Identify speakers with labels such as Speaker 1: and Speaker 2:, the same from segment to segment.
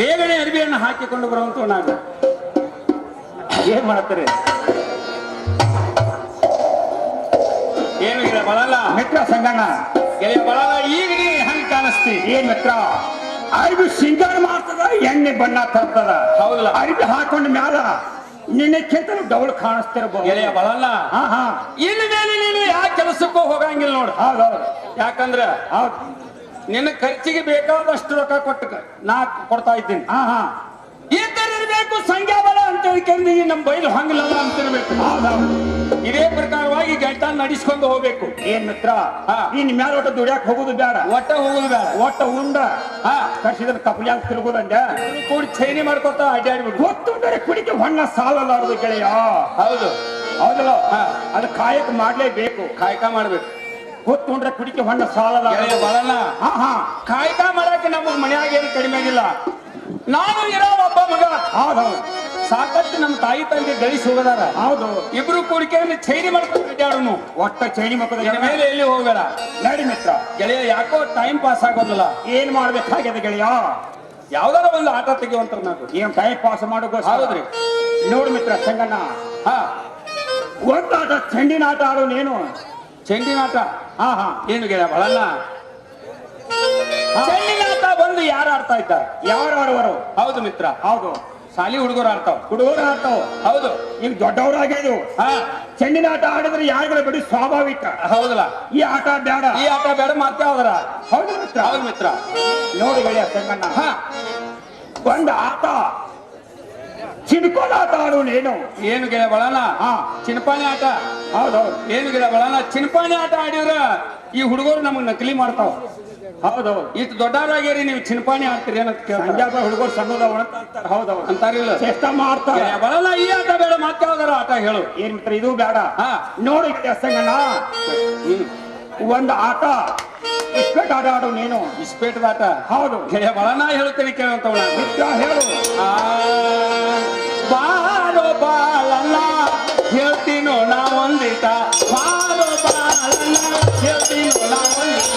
Speaker 1: ಬೇಗನೆ ಅರಿವಿಯನ್ನು ಹಾಕಿಕೊಂಡು ಬರುವಂತ ನಾನು
Speaker 2: ಏನ್ ಮಾಡ್ತಾರೆ
Speaker 1: ಏನು ಇಲ್ಲ ಬರಲ್ಲ
Speaker 2: ಮಿತ್ರ ಸಂಗಣ್ಣ
Speaker 1: ಗೆಳೆಯ ಬರಲ್ಲ. ಈಗ ನೀ ಹಂಗೆ ಕಾಣಿಸ್ತಿ.
Speaker 2: ಏನ್ ಮಿತ್ರ ಅರಿವಿ ಸಿಂಗಾರ ಮಾಡ್ತದ ಎಣ್ಣೆ ಬಣ್ಣ ತರ್ತದ.
Speaker 1: ಹೌದಲ್ಲ.
Speaker 2: ಅರಿವಿ ಹಾಕೊಂಡ ಮ್ಯಾಲ ನಿನ್ನಕ್ಕಿಂತ ಡೌಲ್ ಕಾಣಿಸ್ತಿರ್ಬೋದು
Speaker 1: ಗೆಳೆಯ ಬರಲ್ಲ.
Speaker 2: ಹಾ
Speaker 1: ಇನ್ನು ಮೇಲೆ ನೀನು ಯಾವ ಕೆಲಸಕ್ಕೂ ಹೋಗಂಗಿಲ್ಲ ನೋಡು.
Speaker 2: ಹೌದೌದು
Speaker 1: ಯಾಕಂದ್ರ
Speaker 2: ಹೌದು
Speaker 1: ನಿನ್ನ ಖರ್ಚಿಗೆ ಬೇಕಾದಷ್ಟು ರೊಕ್ಕ ನಾ ಕೊಡ್ತಾ ಇದ್ದೀನಿ.
Speaker 2: ಹಾ
Speaker 1: ಇದ್ದಿರಬೇಕು ಸಂಖ್ಯಾಬಲ ಅಂತ ಹೇಳ್ಕೊಂಡು ನಮ್ಮ ಬೈಲು ಹಂಗಿಲ್ಲಲ್ಲ ಅಂತಿರ್ಬೇಕು.
Speaker 2: ಹೌದೌದು
Speaker 1: ಇದೇ ಪ್ರಕಾರವಾಗಿ ಗಂಟ ನಡೆಸ್ಕೊಂಡು ಹೋಗ್ಬೇಕು.
Speaker 2: ಏನ್ ಮಿತ್ರ
Speaker 1: ಹಾ.
Speaker 2: ಇನ್ ಮ್ಯಾಲ ಒಟ್ಟು ದುಡಿಯಾಕ ಹೋಗುದು ಬೇಡ,
Speaker 1: ಒಟ್ಟ ಹೋಗುದು ಬೇಡ.
Speaker 2: ಒಟ್ಟ ಉಂಡ
Speaker 1: ಹಾ
Speaker 2: ಕರ್ಸಿದ್ರ ಕಪಲ್ಯಾಗ ತಿರುಗುದಂಗ
Speaker 1: ಕೂಡಿ ಚೈನಿ ಮಾಡ್ಕೊತ ಅಡ್ಡಾಡ್ಬಿಡು.
Speaker 2: ಗೊತ್ತುಂದರೆ ಕುಡಿಕೆ ಹೊಣ್ಣ ಸಾಲಲಾರದು ಗೆಳೆಯ.
Speaker 1: ಹೌದು
Speaker 2: ಹೌದಲ್ಲ
Speaker 1: ಹಾ.
Speaker 2: ಅದು ಕಾಯಕ ಮಾಡ್ಲೇಬೇಕು.
Speaker 1: ಕಾಯಕ ಮಾಡ್ಬೇಕು.
Speaker 2: ಗೊತ್ತುಂಡ್ರೆ ಕುಡಿಕೆ ಹೊಣ್ಣ ಸಾಲಲಾರದು.
Speaker 1: ಗೆಳೆಯ ಬರಲ್ಲ.
Speaker 2: ಹಾ
Speaker 1: ಕಾಯಕ ಮಾಡಕ್ಕೆ ನಮಗ್ ಮನ್ಯಾಗ ಏನು ಕಡಿಮೆ ಆಗಿಲ್ಲ. ನಾನು ಇರೋ ಒಬ್ಬ ಮಗ
Speaker 2: ಹೌದೌದು
Speaker 1: ಸಾಕಷ್ಟು ನಮ್ಮ ತಾಯಿ ತಂದೆ ಗಳಿಸಿ ಹೋಗದಾರ.
Speaker 2: ಹೌದು
Speaker 1: ಇಬ್ರು ಕೂಡಿಕೆಯಲ್ಲಿ ಚೈನಿ ಮಾಡ್ಕೊಂಡು ಅಡ್ಡಾಡೋನು.
Speaker 2: ಒಟ್ಟ ಚೈನಿ ಮಕ್ಕಳ
Speaker 1: ಇದ್ರ ಮೇಲೆ ಎಲ್ಲಿ ಹೋಗಬೇಡ
Speaker 2: ನಡಿ ಮಿತ್ರ.
Speaker 1: ಗೆಳೆಯ. ಯಾಕೋ ಟೈಮ್ ಪಾಸ್ ಆಗೋದಿಲ್ಲ.
Speaker 2: ಏನ್ ಮಾಡ್ಬೇಕಾಗ್ಯದ ಗೆಳೆಯ?
Speaker 1: ಯಾವ್ದಾರ ಒಂದು ಆಟ ತೆಗಿಯುವಂತ ನಾವು
Speaker 2: ಏನ್ ಟೈಮ್ ಪಾಸ್ ಮಾಡೋದು.
Speaker 1: ಹೌದ್ರಿ.
Speaker 2: ನೋಡು ಮಿತ್ರ ಸಂಗಣ್ಣ,
Speaker 1: ಹಾ
Speaker 2: ಒಂದ್ ಆಟ ಚೆಂಡಿನ ಆಟ ಆಡೋ ನೀನು.
Speaker 1: ಚೆಂಡಿನ ಆಟ.
Speaker 2: ಹಾ
Speaker 1: ಏನು ಗೆಳೆಯ ಬರಲ್ಲ. ಚೆಂಡಿನ ಆಟ ಬಂದು ಯಾರು ಆಡ್ತಾ ಇದ್ದಾರೆ?
Speaker 2: ಯಾರು ಆಡುವರು?
Speaker 1: ಹೌದು ಮಿತ್ರ.
Speaker 2: ಹೌದು
Speaker 1: ಶಾಲಿ ಹುಡುಗರು ಆಡ್ತಾವ.
Speaker 2: ಹುಡುಗರು ಆಡ್ತಾವ.
Speaker 1: ಹೌದು.
Speaker 2: ಈಗ ದೊಡ್ಡವರಾಗ್ಯದು.
Speaker 1: ಹಾ
Speaker 2: ಚೆಂಡಿನ ಆಟ ಆಡಿದ್ರೆ ಯಾರಿಗಾರ ಬಿಡಿ ಸ್ವಾಭಾವಿಕ.
Speaker 1: ಹೌದಲ್ಲ.
Speaker 2: ಈ ಆಟ ಬೇಡ.
Speaker 1: ಈ ಆಟ ಬೇಡ ಮತ್ತೆ ಯಾವ್ದಾರ.
Speaker 2: ಹೌದು ಮಿತ್ರ.
Speaker 1: ಹೌದು ಮಿತ್ರ.
Speaker 2: ನೋಡಿ ಗೆಳೆಯ ಸಂಗಣ್ಣ,
Speaker 1: ಹಾ
Speaker 2: ಒಂದ್ ಆಟ ಚಿನ್ಕೋಲ ಆಟ ಆಡು ನೀನು.
Speaker 1: ಏನು ಗೆಳೆಯ ಬರಲ್ಲ.
Speaker 2: ಹಾ
Speaker 1: ಚಿನ್ಪಾಣಿ ಆಟ.
Speaker 2: ಹೌದೌದು
Speaker 1: ಏನು ಗೆಳೆಯ ಬರಲ್ಲ. ಚಿನ್ಪಾಣಿ ಆಟ ಆಡಿದ್ರ ಈ ಹುಡುಗರು ನಮಗ್ ನಕಲಿ ಮಾಡ್ತಾವ.
Speaker 2: ಹೌದೌದು
Speaker 1: ಇಷ್ಟು ದೊಡ್ಡವರಾಗ್ಯಾರಿ ನೀವು ಚಿನ್ಪಾಣಿ ಆಡ್ತೀರಿ ಏನಂತ ಕೇಳ್ತಾರೆ.
Speaker 2: ಸಂಜಾಪ ಹುಡುಗರು ಸಣ್ಣದವ ಅಂತ ಅಂತಾರೆ. ಹೌದೌದು
Speaker 1: ಅಂತಾರಿಲ್ಲ.
Speaker 2: ಚೇಷ್ಟ ಮಾಡ್ತಾರೆ.
Speaker 1: ಗೆಳೆಯ ಬರಲ್ಲ. ಈ ಆಟ ಬೇಡ ಮತ್ತೆ ಯಾವ್ದಾರ ಆಟ ಹೇಳು.
Speaker 2: ಏನ್ ಮಿತ್ರ ಇದು ಬೇಡ.
Speaker 1: ಹಾ
Speaker 2: ನೋಡಿ ಗೆಳೆಯ ಸಂಗಣ್ಣ, ಒಂದ್ ಆಟ ಇಸ್ಪೇಟ್ ಆಟ ಆಡು ನೀನು.
Speaker 1: ಇಸ್ಪೇಟದ ಆಟ.
Speaker 2: ಹೌದು
Speaker 1: ಗೆಳೆಯ ಬರಲ್ಲ. ಹೇಳುತ್ತೇನೆ ಕೇಳುವಂತವಳ.
Speaker 2: ಮಿತ್ರ ಹೇಳು.
Speaker 1: ಬಾರೋ ಬಾಳಲ್ಲ ಹೇಳ್ತೀನೋ ನಾ ಒಂದಿಟ. ಬಾರೋ ಬಾಳಲ್ಲ ಹೇಳ್ತೀನೋ ನಾ ಒಂದಿಟ.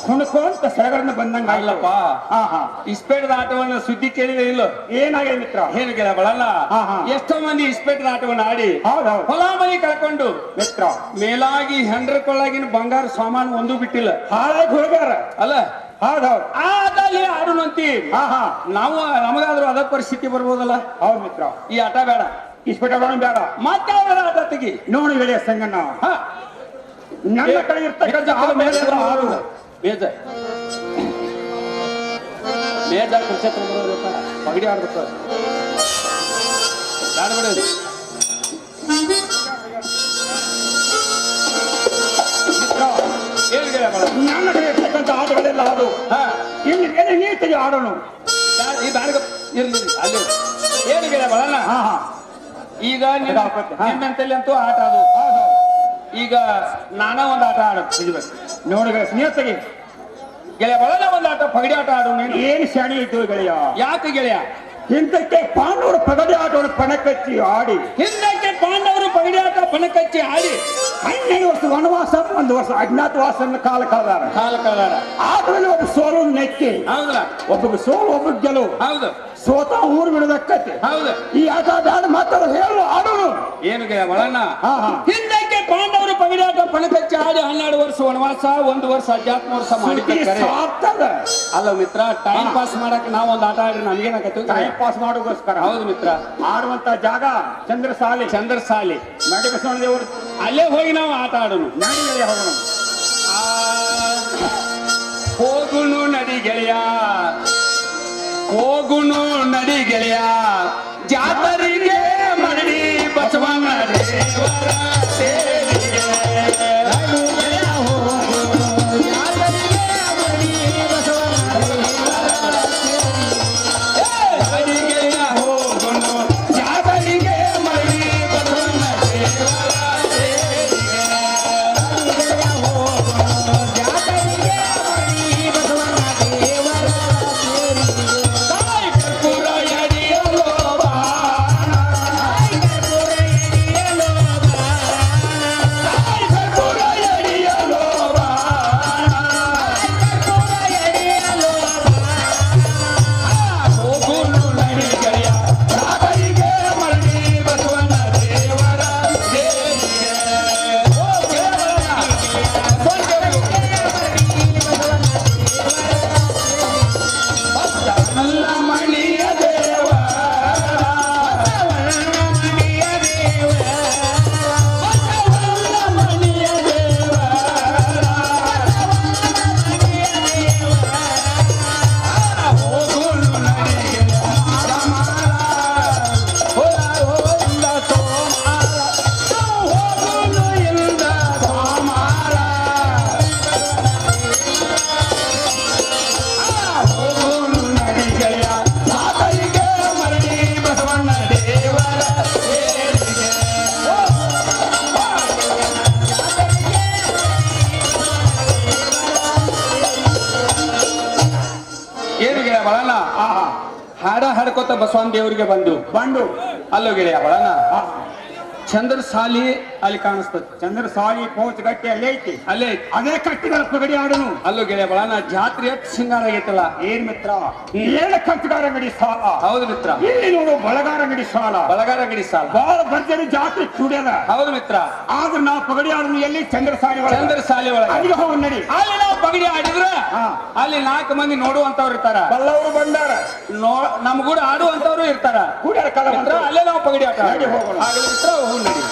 Speaker 2: ಕುಣ್ಕೊಂತ ಸೆಳಗರನ್ನ ಬಂದಂಗ
Speaker 1: ಅಲ್ಲಪ್ಪ
Speaker 2: ಹಾ ಹಾ
Speaker 1: ಇಸ್ಪೇಟದ ಆಟವನ್ನ ಸುದ್ದಿ ಕೇಳಿದೆ ಇಲ್ಲ
Speaker 2: ಏನಾಗಿದೆ ಮಿತ್ರ
Speaker 1: ಏನು ಗೆಳೆಯ ಬಳಲ್ಲ
Speaker 2: ಹಾ, ಹಾ.
Speaker 1: ಎಷ್ಟೋ ಮಂದಿ ಇಸ್ಪೇಟದ ಆಟವನ್ನ ಆಡಿ
Speaker 2: ಹೌದೌದು
Speaker 1: ಹೊಲ ಮನಿ ಕಳ್ಕೊಂಡು
Speaker 2: ಮಿತ್ರ
Speaker 1: ಮೇಲಾಗಿ ಹೆಂಡ್ರ ಕೊಳ್ಳಾಗಿನ ಬಂಗಾರ ಸಾಮಾನು ಒಂದು ಬಿಟ್ಟಿಲ್ಲ
Speaker 2: ಹಾಳಾಗಿ ಹೋಗ್ಯಾರ
Speaker 1: ಅಲ್ಲ
Speaker 2: ಹೌದೌದು
Speaker 1: ಆ ಆಟಲ್ಲಿ ಆಡೋಣಂತಿ
Speaker 2: ಹಾ ಹಾ
Speaker 1: ನಾವು ನಮಗಾದ್ರೂ ಅದ ಪರಿಸ್ಥಿತಿ ಬರ್ಬೋದಲ್ಲ
Speaker 2: ಹೌದು ಮಿತ್ರ
Speaker 1: ಈ ಆಟ ಬೇಡ
Speaker 2: ಇಸ್ಪೇಟ್ ಆಡೋಣ ಬೇಡ
Speaker 1: ಮತ್ತೆ ಆಟ ತೆಗಿ
Speaker 2: ನೋಡಿ ಗೆಳೆಯ ಸಂಗಣ್ಣ
Speaker 1: ಹಾ
Speaker 2: ನನ್ನ ಕಡೆ ಇರ್ತಕ್ಕಂಥ ಆ ಮೇಲೆ ಆಡು
Speaker 1: ಮೇಜ ಮೇಜ ಕುರ್ಚಿ ತಗೊಂಡ್ಬರೋದಪ್ಪ ಪಗಡಿ ಆಡ್ಬೇಕು ಆಡ್ಬಿಡೋದು
Speaker 2: ಮಿತ್ರ
Speaker 1: ಏನು ಗೆಳೆಯ ಬಳ
Speaker 2: ನನ್ನ ಕಡೆ ಇರ್ತಕ್ಕಂಥ ಆಟಗಳೆಲ್ಲ ಆಡು
Speaker 1: ಹಾ
Speaker 2: ಇಲ್ಲಿ ಮೇಲೆ ನೀತಿಗೆ ಆಡೋಣ
Speaker 1: ಈ ಬ್ಯಾಡ್ಗ ಇರ್ಲಿ ಅಲ್ಲಿ ಏನು ಗೆಳೆಯ ಬಳನ
Speaker 2: ಹಾ ಹಾ
Speaker 1: ಈಗ
Speaker 2: ಹಾ.
Speaker 1: ನಿಮ್ಮಂತಲ್ಲಿ ಅಂತೂ ಆಟ ಅದು
Speaker 2: ಹೌದು
Speaker 1: ಈಗ ನಾನ ಒಂದು ಆಟ ಆಡ್ಬೇಕು
Speaker 2: ನೋಡಿ ಗೆಳೆಯ ಸ್ನೇಹಿತಗೆ
Speaker 1: ಗೆಳೆಯ ಬಳನ ಒಂದು ಆಟ ಪಗಡಿ ಆಟ ಆಡು ನೀನು
Speaker 2: ಏನು ಶಾಣಿ ಇದ್ದು ಗೆಳೆಯ
Speaker 1: ಯಾಕೆ ಗೆಳೆಯ
Speaker 2: ಹಿಂದಕ್ಕೆ ಪಾಂಡವರು ಪಗಡೆ ಆಟವನ್ನು ಪಣಕಚ್ಚಿ ಆಡಿ
Speaker 1: ಹಿಂದಕ್ಕೆ ಪಾಂಡವರು ಪಗಡಿ ಆಟ ಪಣಕಚ್ಚಿ ಆಡಿ
Speaker 2: 12 ವರ್ಷ ವನವಾಸ 1 ವರ್ಷ ಅಜ್ಞಾತವಾಸನ ಕಾಲ ಕಳೆದಾರ
Speaker 1: ಕಾಲ
Speaker 2: ಆದ್ಮೇಲೆ ಒಂದು ಸೋಲು ನೆಕ್ಕಿ
Speaker 1: ಹೌದಲ್ಲ
Speaker 2: ಒಬ್ಬಗೆ ಸೋಲು ಒಬ್ಬ ಗೆಲುವು
Speaker 1: ಹೌದು
Speaker 2: ಸೋತ ಊರು ಬಿಡದಕ್ಕತ್ತೆ
Speaker 1: ಹೌದು
Speaker 2: ಈ ಆಟ ಬ್ಯಾಡ ಮಾತಾಡ ಹೇಳು ಆಡೋನು
Speaker 1: ಏನು ಗೆಳೆಯ ಬಳನ
Speaker 2: ಹಾ ಹಾ
Speaker 1: ಹಿಂದಕ್ಕೆ ಪಾಂಡವರು ಪಗಡಿ ಆಟ ಪಣಕಚ್ಚಿ ಆಡಿ 12 ವರ್ಷ ವನವಾಸ 1 ವರ್ಷ ಅಧ್ಯಾತ್ಮ
Speaker 2: ಸುದ್ದಿ
Speaker 1: ಮಾಡಿದ್ದಾರೆ
Speaker 2: ಸಾರ್ಥದ
Speaker 1: ಅಲ್ಲ ಮಿತ್ರ ಟೈಮ್ ಪಾಸ್ ಮಾಡಕ್ ನಾವು ಒಂದು ಆಟ ಆಡ್ರಿ ನಮ್ಗೇನಾಗತ್ತೆ
Speaker 2: ಟೈಮ್ ಪಾಸ್ ಮಾಡೋಗೋಸ್ಕರ
Speaker 1: ಹೌದು ಮಿತ್ರ
Speaker 2: ಆಡುವಂತ ಜಾಗ ಚಂದ್ರಸಾಲಿ
Speaker 1: ಚಂದ್ರಸಾಲಿ
Speaker 2: ನಡಿ ಬಸವಣ್ಣ ದೇವರು
Speaker 1: ಅಲ್ಲೇ ಹೋಗಿ ನಾವು ಆಟ ಆಡೋಣ
Speaker 2: ನಡಿಗೆಳೆ ಹೋಗೋಣ
Speaker 1: ಹೋಗುನು ನಡಿ ಗೆಳೆಯ ಹೋಗುನು ನಡಿ ಗೆಳೆಯ ಜಾತರಿಗೆ ಮರಳಿ ಬಸವಣ್ಣ ದೇವರ ಸೇರಿಗೆ. ನಡಿ ಗೆಳೆಯ ಹೋಗುನು ಜಾತರಿಗೆ ಮರಳಿ ಬಸವಣ್ಣ ದೇವರ ಸೇರಿಗೆ. ಕರ್ಪೂರ ಎಡೆಯಲು ಬಾಣ. ಕರ್ಪೂರ ಎಡೆಯಲು ಬಾಣ. ಹೋಗುನು ನಡಿ ಗೆಳೆಯ ರಾಧರಿಗೆ ಮರಳಿ ಬಸವಣ್ಣ ದೇವರ ಸೇರಿಗೆ. ಓ ಕೇರಳ ಬಸವಣ್ಣ ಮಣಿಯ ದೇವ ಬಸವಣ್ಣ ಮಣಿಯ ದೇವ ಹೋಗುನು ನಡಿಗೆ ಸಮಾರ ಹೋಗುಲ್ಲ ಸೋಮಾರ ಹೋಗುನು ಇಂದ ಸೋಮಾರ ಹೋಗುನು ನಡಿಗೆಯ ಸಾತರಿಗೆ ಮರಳಿ ಬಸವಣ್ಣ ದೇವರ ಸೇರಿಗೆ. ಏನು ಗೆಳೆಯ ಬಳನ
Speaker 2: ಆಹಾ
Speaker 1: ಹಾಡ ಹಾಡ್ಕೋತ ಬಸವಣ್ಣ ದೇವರಿಗೆ ಬಂದು
Speaker 2: ಬಂಡು
Speaker 1: ಅಲ್ಲೋ ಗೆಳೆಯ ಬಳನ
Speaker 2: ಆಹಾ
Speaker 1: ಚಂದ್ರಸಾಲಿ ಅಲ್ಲಿ ಕಾಣಿಸ್ತದೆ
Speaker 2: ಚಂದ್ರಸಾಲಿ ಪೋಚ್ ಗಟ್ಟಿ ಅಲ್ಲೇ ಐತಿ
Speaker 1: ಅಲ್ಲೇ
Speaker 2: ಅದೇ ಕಟ್ಟಿಗಳ ಪಗಡಿ ಆಡೋನು
Speaker 1: ಅಲ್ಲೋ ಗೆಳೆಯ ಬಳನ ಜಾತ್ರೆ ಎಷ್ಟು ಶೃಂಗಾರ ಆಗೈತಲ್ಲ
Speaker 2: ಏನ್ ಮಿತ್ರ ಏಳ ಕಟ್ಟಗಾರ ಗಡಿ ಸಾಲ
Speaker 1: ಹೌದು ಮಿತ್ರ
Speaker 2: ಇಲ್ಲಿ ನೋಡು ಬಳಗಾರ ಗಡಿ ಸಾಲ
Speaker 1: ಬಳಗಾರ ಗಡಿ ಸಾಲ
Speaker 2: ಬಹಳ ಭರ್ಜರಿ ಜಾತ್ರೆ ಚೂಡ್ಯದ
Speaker 1: ಹೌದು ಮಿತ್ರ
Speaker 2: ಆದ್ರೆ ನಾವು ಪಗಡಿ ಆಡೋನು ಎಲ್ಲಿ ಚಂದ್ರಸಾಲಿ ಒಳಗೆ
Speaker 1: ಚಂದ್ರಸಾಲಿ ಒಳಗೆ
Speaker 2: ಅಲ್ಲಿಗೆ ಹೋಗಿ ನಡಿ
Speaker 1: ಅಲ್ಲಿ ನಾವು ಪಗಡಿ ಆಡಿದ್ರ
Speaker 2: ಹಾ.
Speaker 1: ಅಲ್ಲಿ 4 ಮಂದಿ ನೋಡುವಂತವ್ರು ಇರ್ತಾರ
Speaker 2: ಬಲ್ಲವರು ಬಂದಾರ
Speaker 1: ನಮ್ಗೂಡ ಆಡುವಂತವ್ರು ಇರ್ತಾರ
Speaker 2: ಕೂಡ್ಯಾರ
Speaker 1: ಮಿತ್ರ
Speaker 2: ಕಲ
Speaker 1: ಅಲ್ಲೇ ನಾವು ಪಗಡಿ ಆಟ
Speaker 2: ನಡಿ ಹೋಗೋಣ.
Speaker 1: ಆಗಲಿ ಮಿತ್ರ ಹೋಗಿ ನಡಿ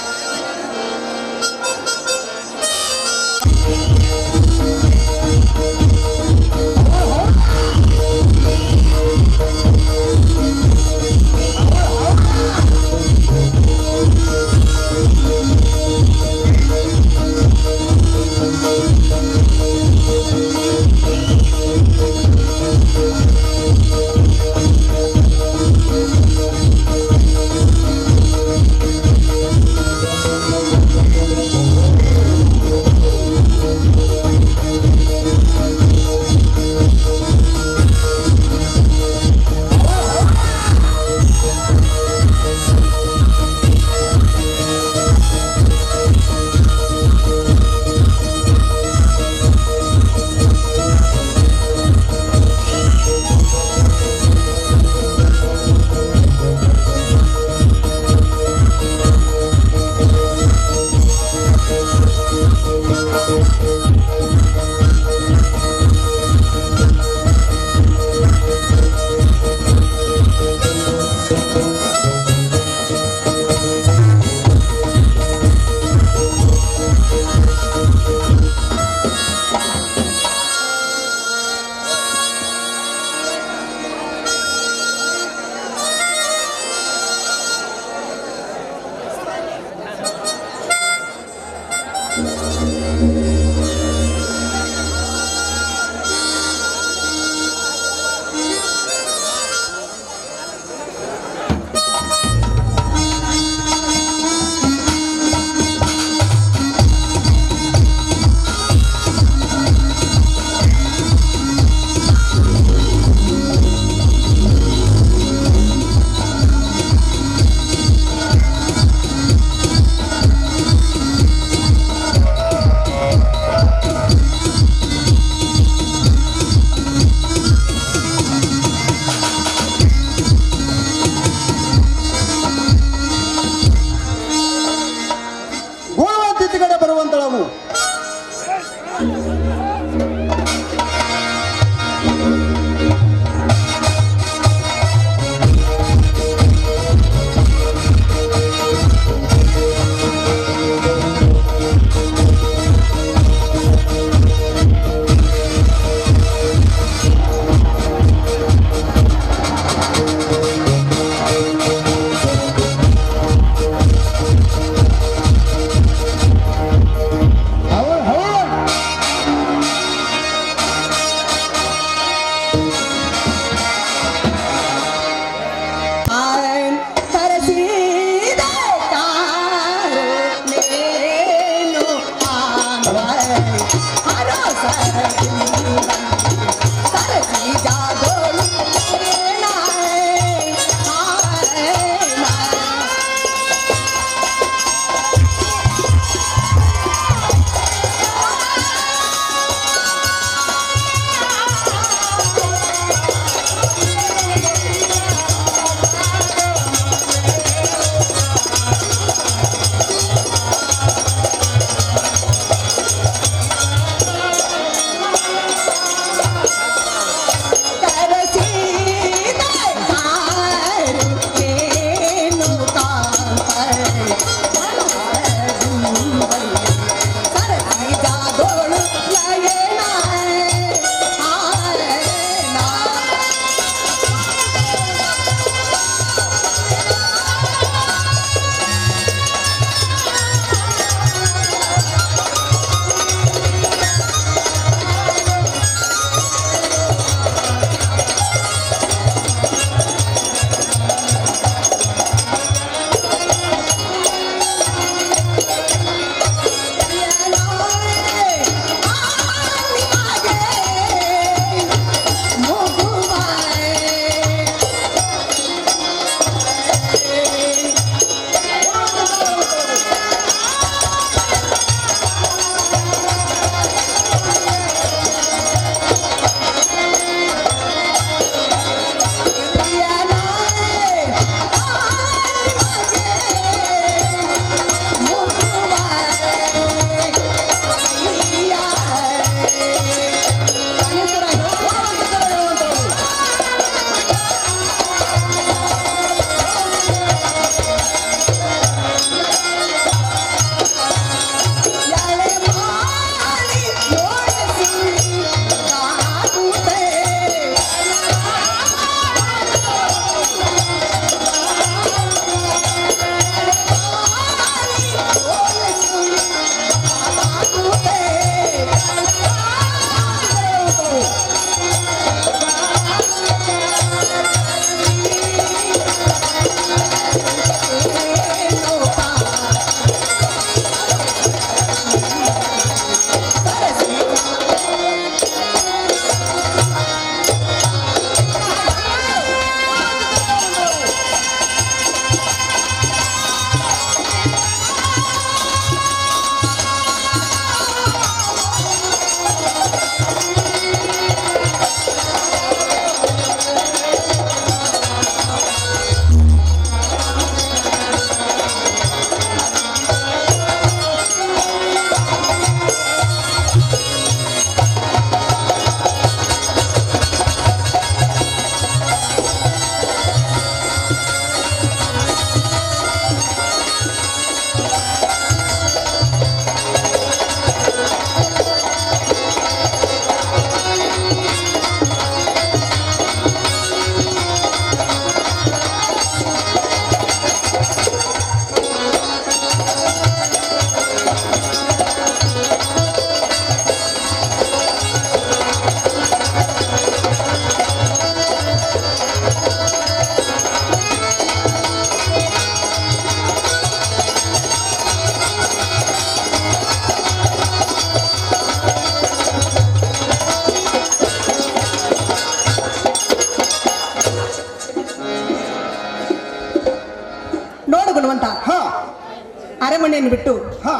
Speaker 3: ಅರಮನೆಯನ್ನು ಬಿಟ್ಟು
Speaker 4: ಹಾ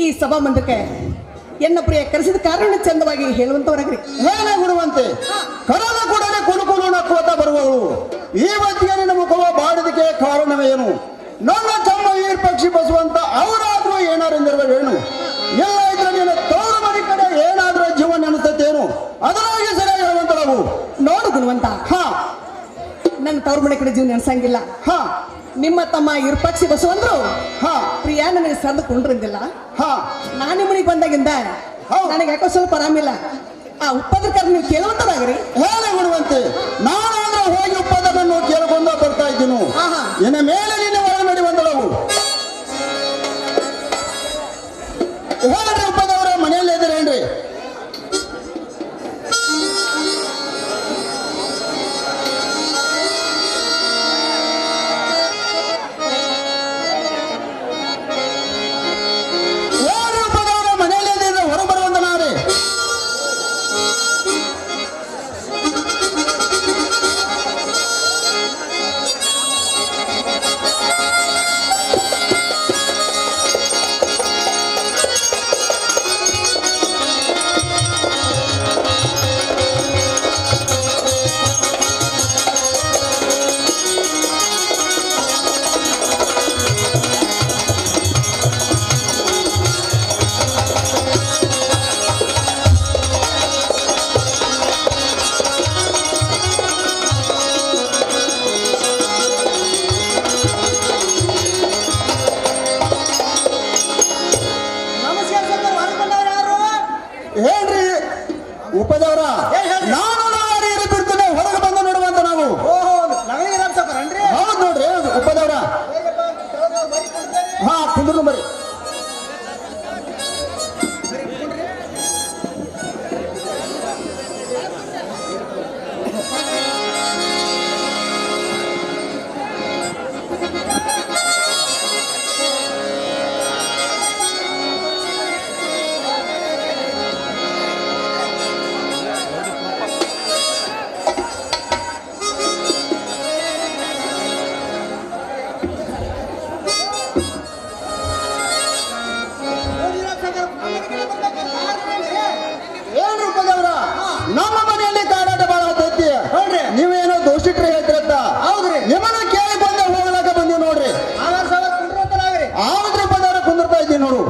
Speaker 3: ಈ ಸಭಾ ಮಂದಿರಕ್ಕೆ ಎನ್ನ ಪ್ರಿಯ ಕರೆಸಿದ ಕಾರಣ ಚಂದವಾಗಿ ಹೇಳುವಂತವರಾಗ್ರಿ.
Speaker 4: ಹೇಳೇ ಬಿಡುವಂತೆ ಕರದ ಕೂಡಲೇ ಕುಲುಕುಲು ನಕ್ಕುತ್ತಾ ಬರುವವು. ಈ ಹೊತ್ತಿಗೆ ನಿನ್ನ ಮುಖವ ಬಾಡದಕ್ಕೆ ಕಾರಣವೇನು? ನನ್ನ ತಮ್ಮ ಈ ಪಕ್ಷಿ ಬಸುವಂತ ಅವರಾದ್ರೂ ಏನಾರೆಂದಿರುವೇನು? ಎಲ್ಲ ಇದ್ರೆ ನಿನ್ನ ತೋರು ಮನೆ ಕಡೆ ಏನಾದ್ರೂ ಜೀವನ ಅನಿಸ್ತೇನು? ಅದರಾಗಿ ಸರಿಯಾಗಿ ಹೇಳುವಂತವು.
Speaker 3: ನೋಡು ಗುಣವಂತ,
Speaker 4: ಹಾ
Speaker 3: ನನ್ನ ತವ್ರ ಮನೆ ಕಡೆ ಜೀವನ ಅನ್ಸಂಗಿಲ್ಲ.
Speaker 4: ಹಾ
Speaker 3: ನಿಮ್ಮ ತಮ್ಮ ಇರ್ಪಕ್ಷಿ ಬಸು ಅಂದ್ರು
Speaker 4: ಹಾ
Speaker 3: ಪ್ರಿಯ ನನಗೆ ಸರ್ದು ಕೊಂಡ್ರಂಗಿಲ್ಲ.
Speaker 4: ಹಾ
Speaker 3: ನಾನು ನಿಮ್ಮ ಮನೆಗೆ ಬಂದಾಗಿಂದ
Speaker 4: ಹೌದು.
Speaker 3: ನನಗೆ ಯಾಕೋ ಸ್ವಲ್ಪ ಆರಾಮಿಲ್ಲ. ಆ ಉಪದ್ರಕಾರ ನೀವು ಕೇಳುವಂತದಾಗ್ರಿ.
Speaker 4: ಹೇಳಿ ಬಿಡುವಂತೆ ನಾನಾದ್ರೂ ಹೋಗಿ ಉಪ್ಪದನ್ನು ಕೇಳಿಕೊಂಡು ಬರ್ತಾ ಇದ್ದೀನು.
Speaker 3: ಆಹಾ.
Speaker 4: ಇನ್ನ ಮೇಲೆ ನಿನ್ನ ಒಳಗೆ ನಡಿವಂತಳವು. ಹೇಳ್ರಿ ಉಪ್ಪದವರ ಮನೆಯಲ್ಲಿ ಇದ್ದೀರೇನ್ರಿ? ಹೇಳ್ರಿ ಉಪ್ಪದವರ ಮನೆಯಲ್ಲಿ ಇದ್ದಿದ್ರೆ ಹೊರ ಬರುವಂತ ನಾರೇ. ಹೇಳ್ರಿ ಉಪದವರ ನಾನು ನಾವಾರಿ ಬಿಡ್ತೇನೆ ಹೊರಗೆ ಬಂದು ನೋಡುವಂತ ನಾವು. ಹೌದು ನೋಡ್ರಿ ಉಪದವರ. ಹಾ ಕುಂದ್ರು ಬರ್ರಿ. ಏನ್ ರೂಪದವರ ನಮ್ಮ ಮನೆಯಲ್ಲಿ ಕಾಡಾಟ ಬಹಳ ಆತೈತಿ. ನೀವೇನೋ ದೋಷಿಟ್ರೆ ಹೇಳ್ತಿರತ್ತ. ಹೌದ್ರಿ, ನಿಮ್ಮನ್ನ ಕೇಳಿ ಬಂದ ಹೋಗ್ಲಾಕ ಬಂದೀವಿ ನೋಡ್ರಿ. ಆವತ್ ರೂಪದವರ ಕುಂದಿರ್ತಾ ಇದ್ದೀವಿ ನೋಡು.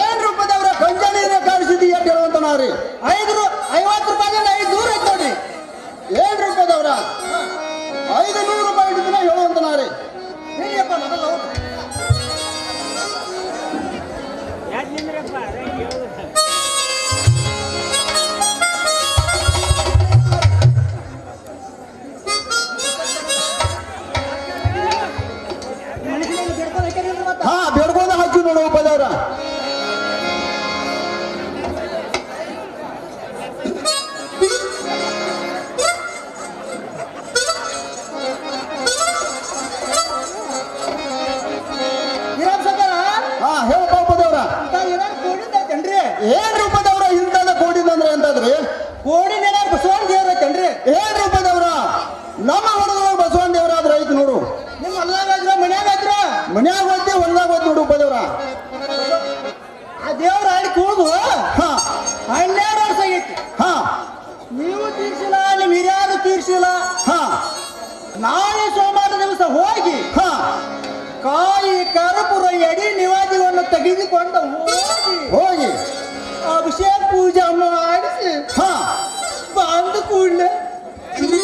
Speaker 4: ಏನ್ ರೂಪದವರ ಕಂಜಾಣಿನ ಕಾಣಿಸಿದೀಯ ಅಂತ ಹೇಳುವಂತ ನಾವ್ರಿ. 50 ರೂಪಾಯಿದಿಂದ 500 ಐತ್ ನೋಡ್ರಿ. ಏನ್ ರೂಪದವರ 500 ರೂಪಾಯಿ ಹಿಡಿದಿನ ಹೇಳುವಂತ ನಾರಿ. ಹಾ ಬೇಡ್ಕೊಂಡ ಹಾಕಿ ನೋಡು ಉಪದವರ. ಹಾ ಹೇಳಪ್ಪ ಉಪದವರ. ಏನ್ ರೂಪದವರ ಇಂತದ ಕೋಡಿದಂದ್ರೆ ಎಂತದ್ರಿ?
Speaker 3: ಕೋಡಿ ನೆಲ ಬಸವಣ್ಣ ದೇವ್ರ ಐತೇನ್ರಿ?
Speaker 4: ಏನ್ ರೂಪದವರ ನಮ್ಮ ಹೊರದೊಳಗೆ ಬಸವಣ್ಣ ದೇವರಾದ್ರೆ ಐತಿ ನೋಡು.
Speaker 3: ನಿಮ್ಮ ಹೊಲದಾಗ ಮನ್ಯಾಗ ಐತ್ರ
Speaker 4: ಮನ್ಯಾಗ ಹೋಗ್ತಿ ಹೊಲದಾಗ ಹೋಯ್ತು ನೋಡು ಉಪದವರ.
Speaker 3: ಆ ದೇವ್ರ ಆಡಿ ಕೂಡುದು
Speaker 4: ಹಾ
Speaker 3: 12 ವರ್ಷ ಆಗೈತಿ.
Speaker 4: ಹಾ
Speaker 3: ನೀವು ತೀರ್ಸಿಲ್ಲ, ನಿಮ್ ಹಿರಿಯರು ತೀರ್ಸಿಲ್ಲ.
Speaker 4: ಹಾ
Speaker 3: ನಾಳೆ ಸೋಮವಾರ ದಿವಸ ಹೋಗಿ
Speaker 4: ಹಾ
Speaker 3: ಕಾಯಿ ಕರ್ಪೂರ ಎಡಿ ನಿವಾದಿಗಳನ್ನು ತೆಗೆದುಕೊಂಡು
Speaker 4: ಹೋಗಿ
Speaker 3: ಅಭಿಷೇಕ ಪೂಜೆ ಮಾಡಿಸಿ
Speaker 4: ಹಾ
Speaker 3: ಬಂದು ಕೂಡಲೇ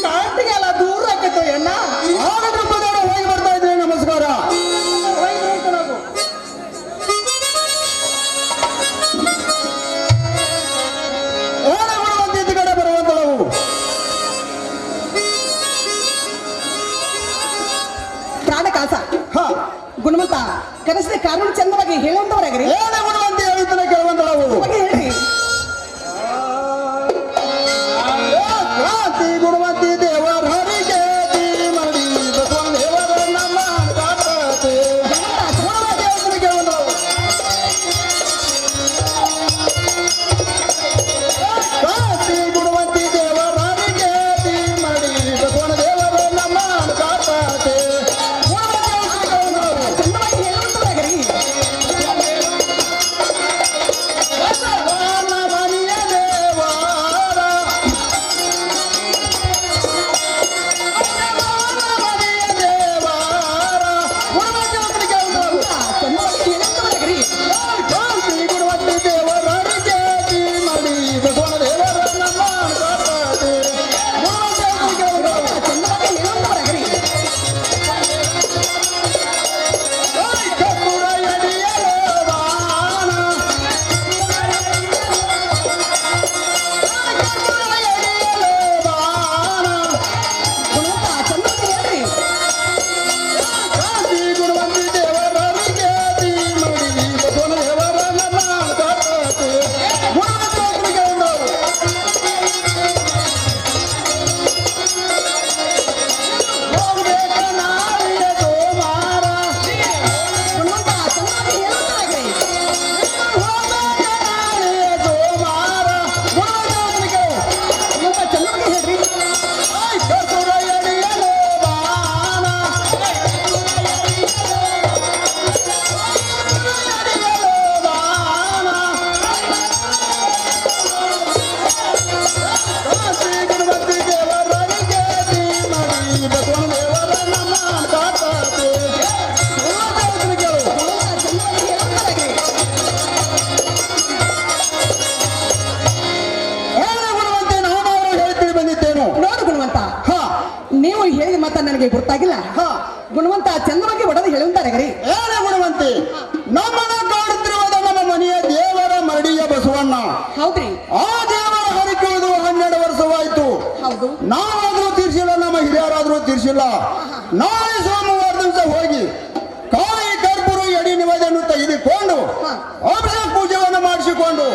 Speaker 3: ಕಾಟಿಗೆಲ್ಲ ದೂರ ಆಕೈತೆ ಎಣ್ಣ.
Speaker 4: ಆಗ ರೂಪದವರ ಹೋಗಿ ಬರ್ತಾ ಇದ್ರೆ ನಮಸ್ಕಾರ.
Speaker 3: ನಾವು
Speaker 4: ಏನ ಬರುವಂತ ಇದ್ದ ಕಡೆ ಬರುವಂತವು.
Speaker 3: ಪ್ರಾಣ ಕಾಸ
Speaker 4: ಹಾ
Speaker 3: ಗುಣಮಂತ ಕನಸಿನ ಕಾನೂನು ಚಂದವಾಗಿ ಹೇಳುವಂತವರಾಗ್ರಿ.
Speaker 4: ಏನ ಬರುವಂತ ಹೇಳಿದ್ರೆ ಕೆಲವಂತವು.
Speaker 3: ಬಗ್ಗೆ ಹೇಳ್ರಿ.
Speaker 4: ಕ್ರಾಂತಿ ಗುಣವಂತಿ ದೇವರ ಹರಿಗೆ ಮಾಡಿ ಬಸವಣ್ಣ ದೇವರ ನಮ್ಮ ಕಾಪಾತೆ. ಕೆಲವಂತವು. ಕ್ರಾಂತಿ ಗುಣವಂತಿ ದೇವರ ಹರಿಗೆ ಮಾಡಿ ಬಸವಣ್ಣ ದೇವರ ನಮ್ಮ
Speaker 3: ನಿಮಗೆ ಗೊತ್ತಾಗಿಲ್ಲ
Speaker 4: ಹಾ
Speaker 3: ಗುಣವಂತ ಚಂದವಾಗಿ ಒಡೆದು ಹೇಳುತ್ತಾರೆ ಗರಿ
Speaker 4: ಏನ ಗುಣವಂತಿ ನಮ್ಮನ್ನ ಕಾಡುತ್ತಿರುವುದು ನಮ್ಮ ಮನೆಯ ದೇವರ ಮರಡಿಯ ಬಸವಣ್ಣ.
Speaker 3: ಹೌದ್ರಿ
Speaker 4: ಆ ದೇವರ ಹರಿಕೆಯುವುದು 12 ವರ್ಷವಾಯ್ತು.
Speaker 3: ಹೌದು
Speaker 4: ನಾವಾದ್ರೂ ತೀರ್ಸಿಲ್ಲ, ನಮ್ಮ ಹಿರಿಯರಾದ್ರೂ ತೀರ್ಸಿಲ್ಲ. ನಾಳೆ ಸೋಮವಾರ ದಿವಸ ಹೋಗಿ ಕಾಯಿ ಕರ್ಪೂರ ಎಡಿ ನಿವೇದನೆ ತೆಗೆದುಕೊಂಡು ಅಭಿಷೇಕ ಪೂಜೆಯನ್ನು ಮಾಡಿಸಿಕೊಂಡು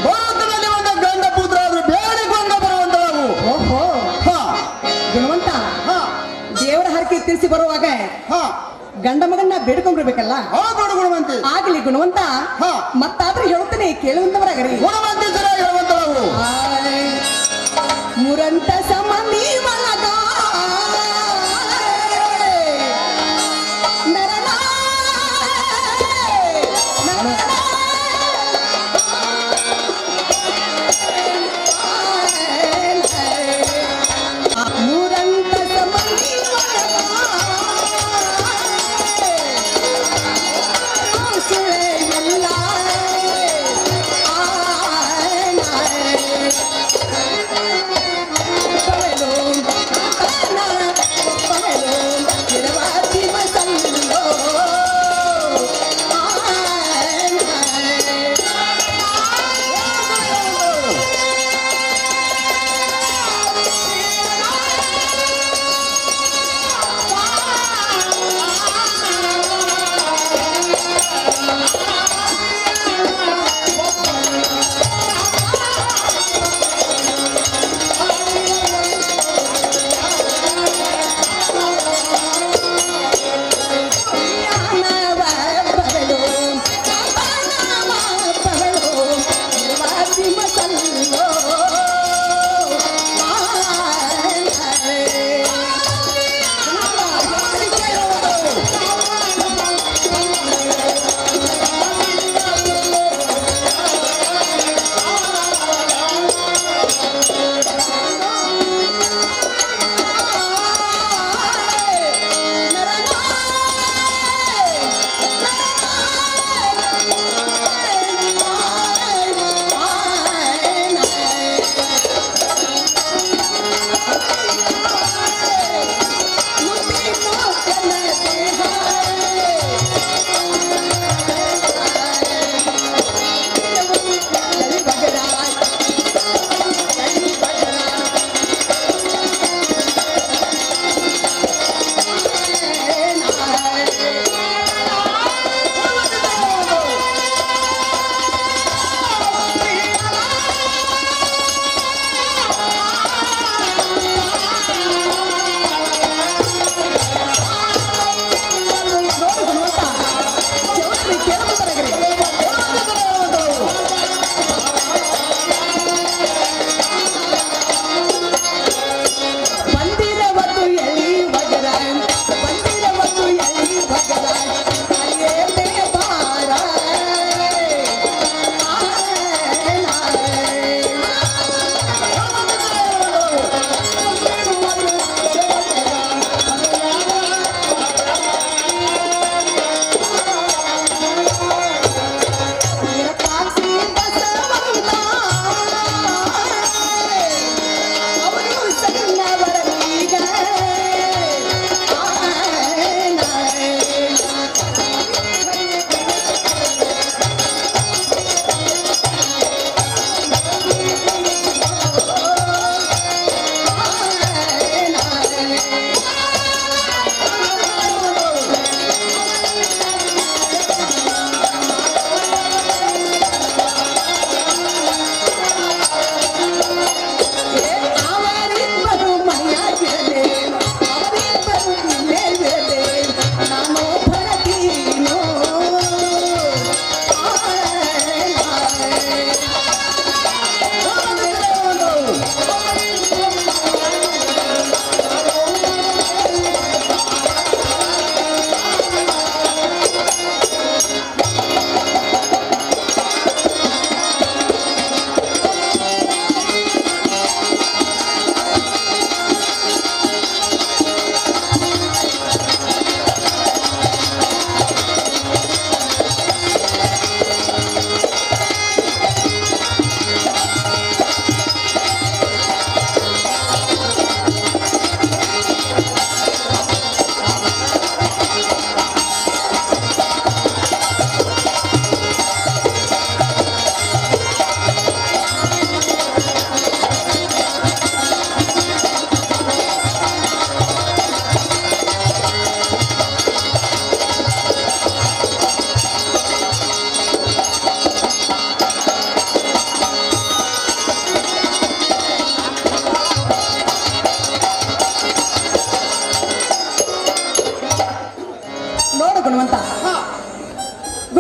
Speaker 4: ಭಾರತದಲ್ಲಿ ಒಂದು ಗಂಡ ಪುತ್ರ ಆದ್ರೂ ಬೇಡಿಕೊಂಡು ಬರುವಂತವು.
Speaker 3: ಓಹೋ
Speaker 4: ಹಾ
Speaker 3: ಗುಣವಂತ
Speaker 4: ಹಾ
Speaker 3: ದೇವರ ಹರಕೆ ತೀರಿಸಿ ಬರುವಾಗ
Speaker 4: ಹಾ
Speaker 3: ಗಂಡ ಮಗನ್ನ ಬೇಡ್ಕೊಂಡ್ಬಿಡ್ಬೇಕಲ್ಲ
Speaker 4: ಹೌದು ಗುಣವಂತಿ.
Speaker 3: ಆಗ್ಲಿ ಗುಣವಂತ
Speaker 4: ಹಾ.
Speaker 3: ಮತ್ತಾದ್ರೂ ಹೇಳುತ್ತೇನೆ ಕೇಳುವಂತವರಾಗರಿ
Speaker 4: ಗುಣವಂತಿ ಸರಿಯಾಗಿ ಹೇಳುವಂತವು.
Speaker 3: ಮುರಂತ ಸಮನಿ ಒಳಗ ನರನ ಮುರಂತ ಸಮನಿ ಒಳಗ ಸುಳೆ ಎಲ್ಲ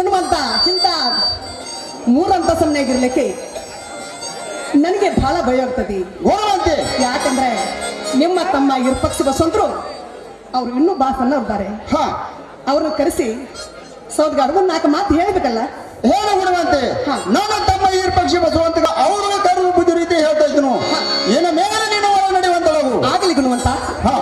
Speaker 3: ಗುಣವಂತ ಇಂಥ ಮೂರಂತ ಸಮನಾಗಿರ್ಲಿಕ್ಕೆ ನನಗೆ ಬಹಳ ಭಯ ಆಗ್ತದೆ.
Speaker 4: ಗುಣವಂತೆ
Speaker 3: ಯಾಕಂದ್ರೆ ನಿಮ್ಮ ತಮ್ಮ ವಿರೂಪಾಕ್ಷ ಬಸವಂತರು ಅವ್ರು ಇನ್ನೂ ಬಹಳ ಸಣ್ಣ ಇದ್ದಾರೆ.
Speaker 4: ಹಾ
Speaker 3: ಅವ್ರನ್ನ ಕರೆಸಿ ಸೌದ್ಗಾಡ್ ಒಂದು 4 ಮಾತು ಹೇಳ್ಬೇಕಲ್ಲ.
Speaker 4: ಹೇಳು ಗುಣವಂತೆ.
Speaker 3: ಹಾ.
Speaker 4: ನನ್ನ ತಮ್ಮ ವಿರೂಪಾಕ್ಷ ಬಸವಂತಗ ಅವ್ರ ಕರು ಬುದ್ಧಿ ರೀತಿ ಹೇಳ್ತಾ ಇದ್ದನು. ಏನ ಮೇಲೆ ನೀನು ಒಳ ನಡೆಯುವಂತಳವು.
Speaker 3: ಆಗಲಿ ಗುಣವಂತ.
Speaker 4: ಹಾ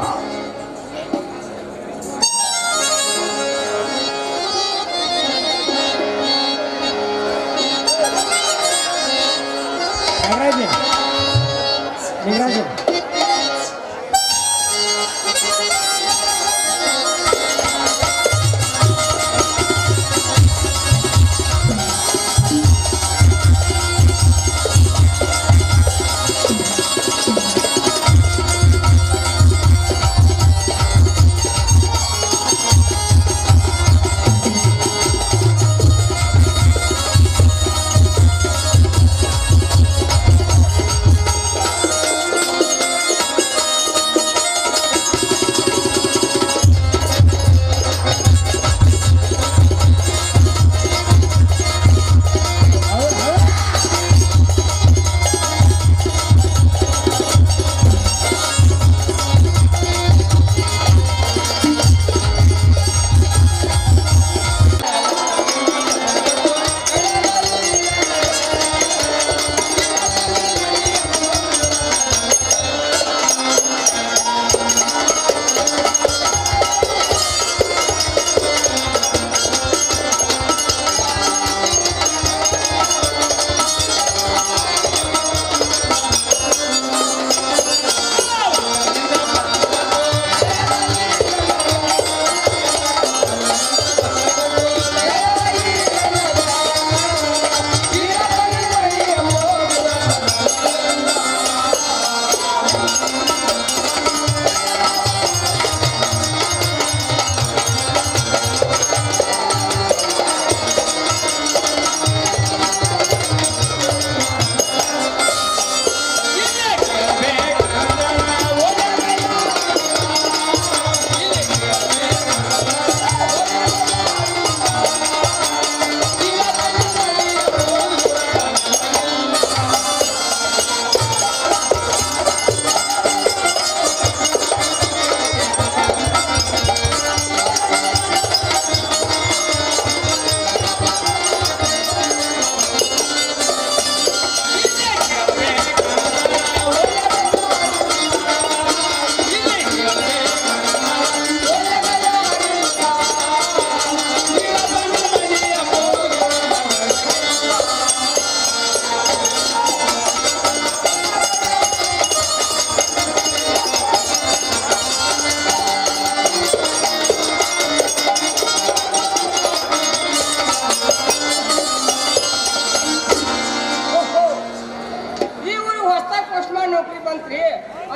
Speaker 2: ನೌಕರಿ ಬಂತ್ರಿ.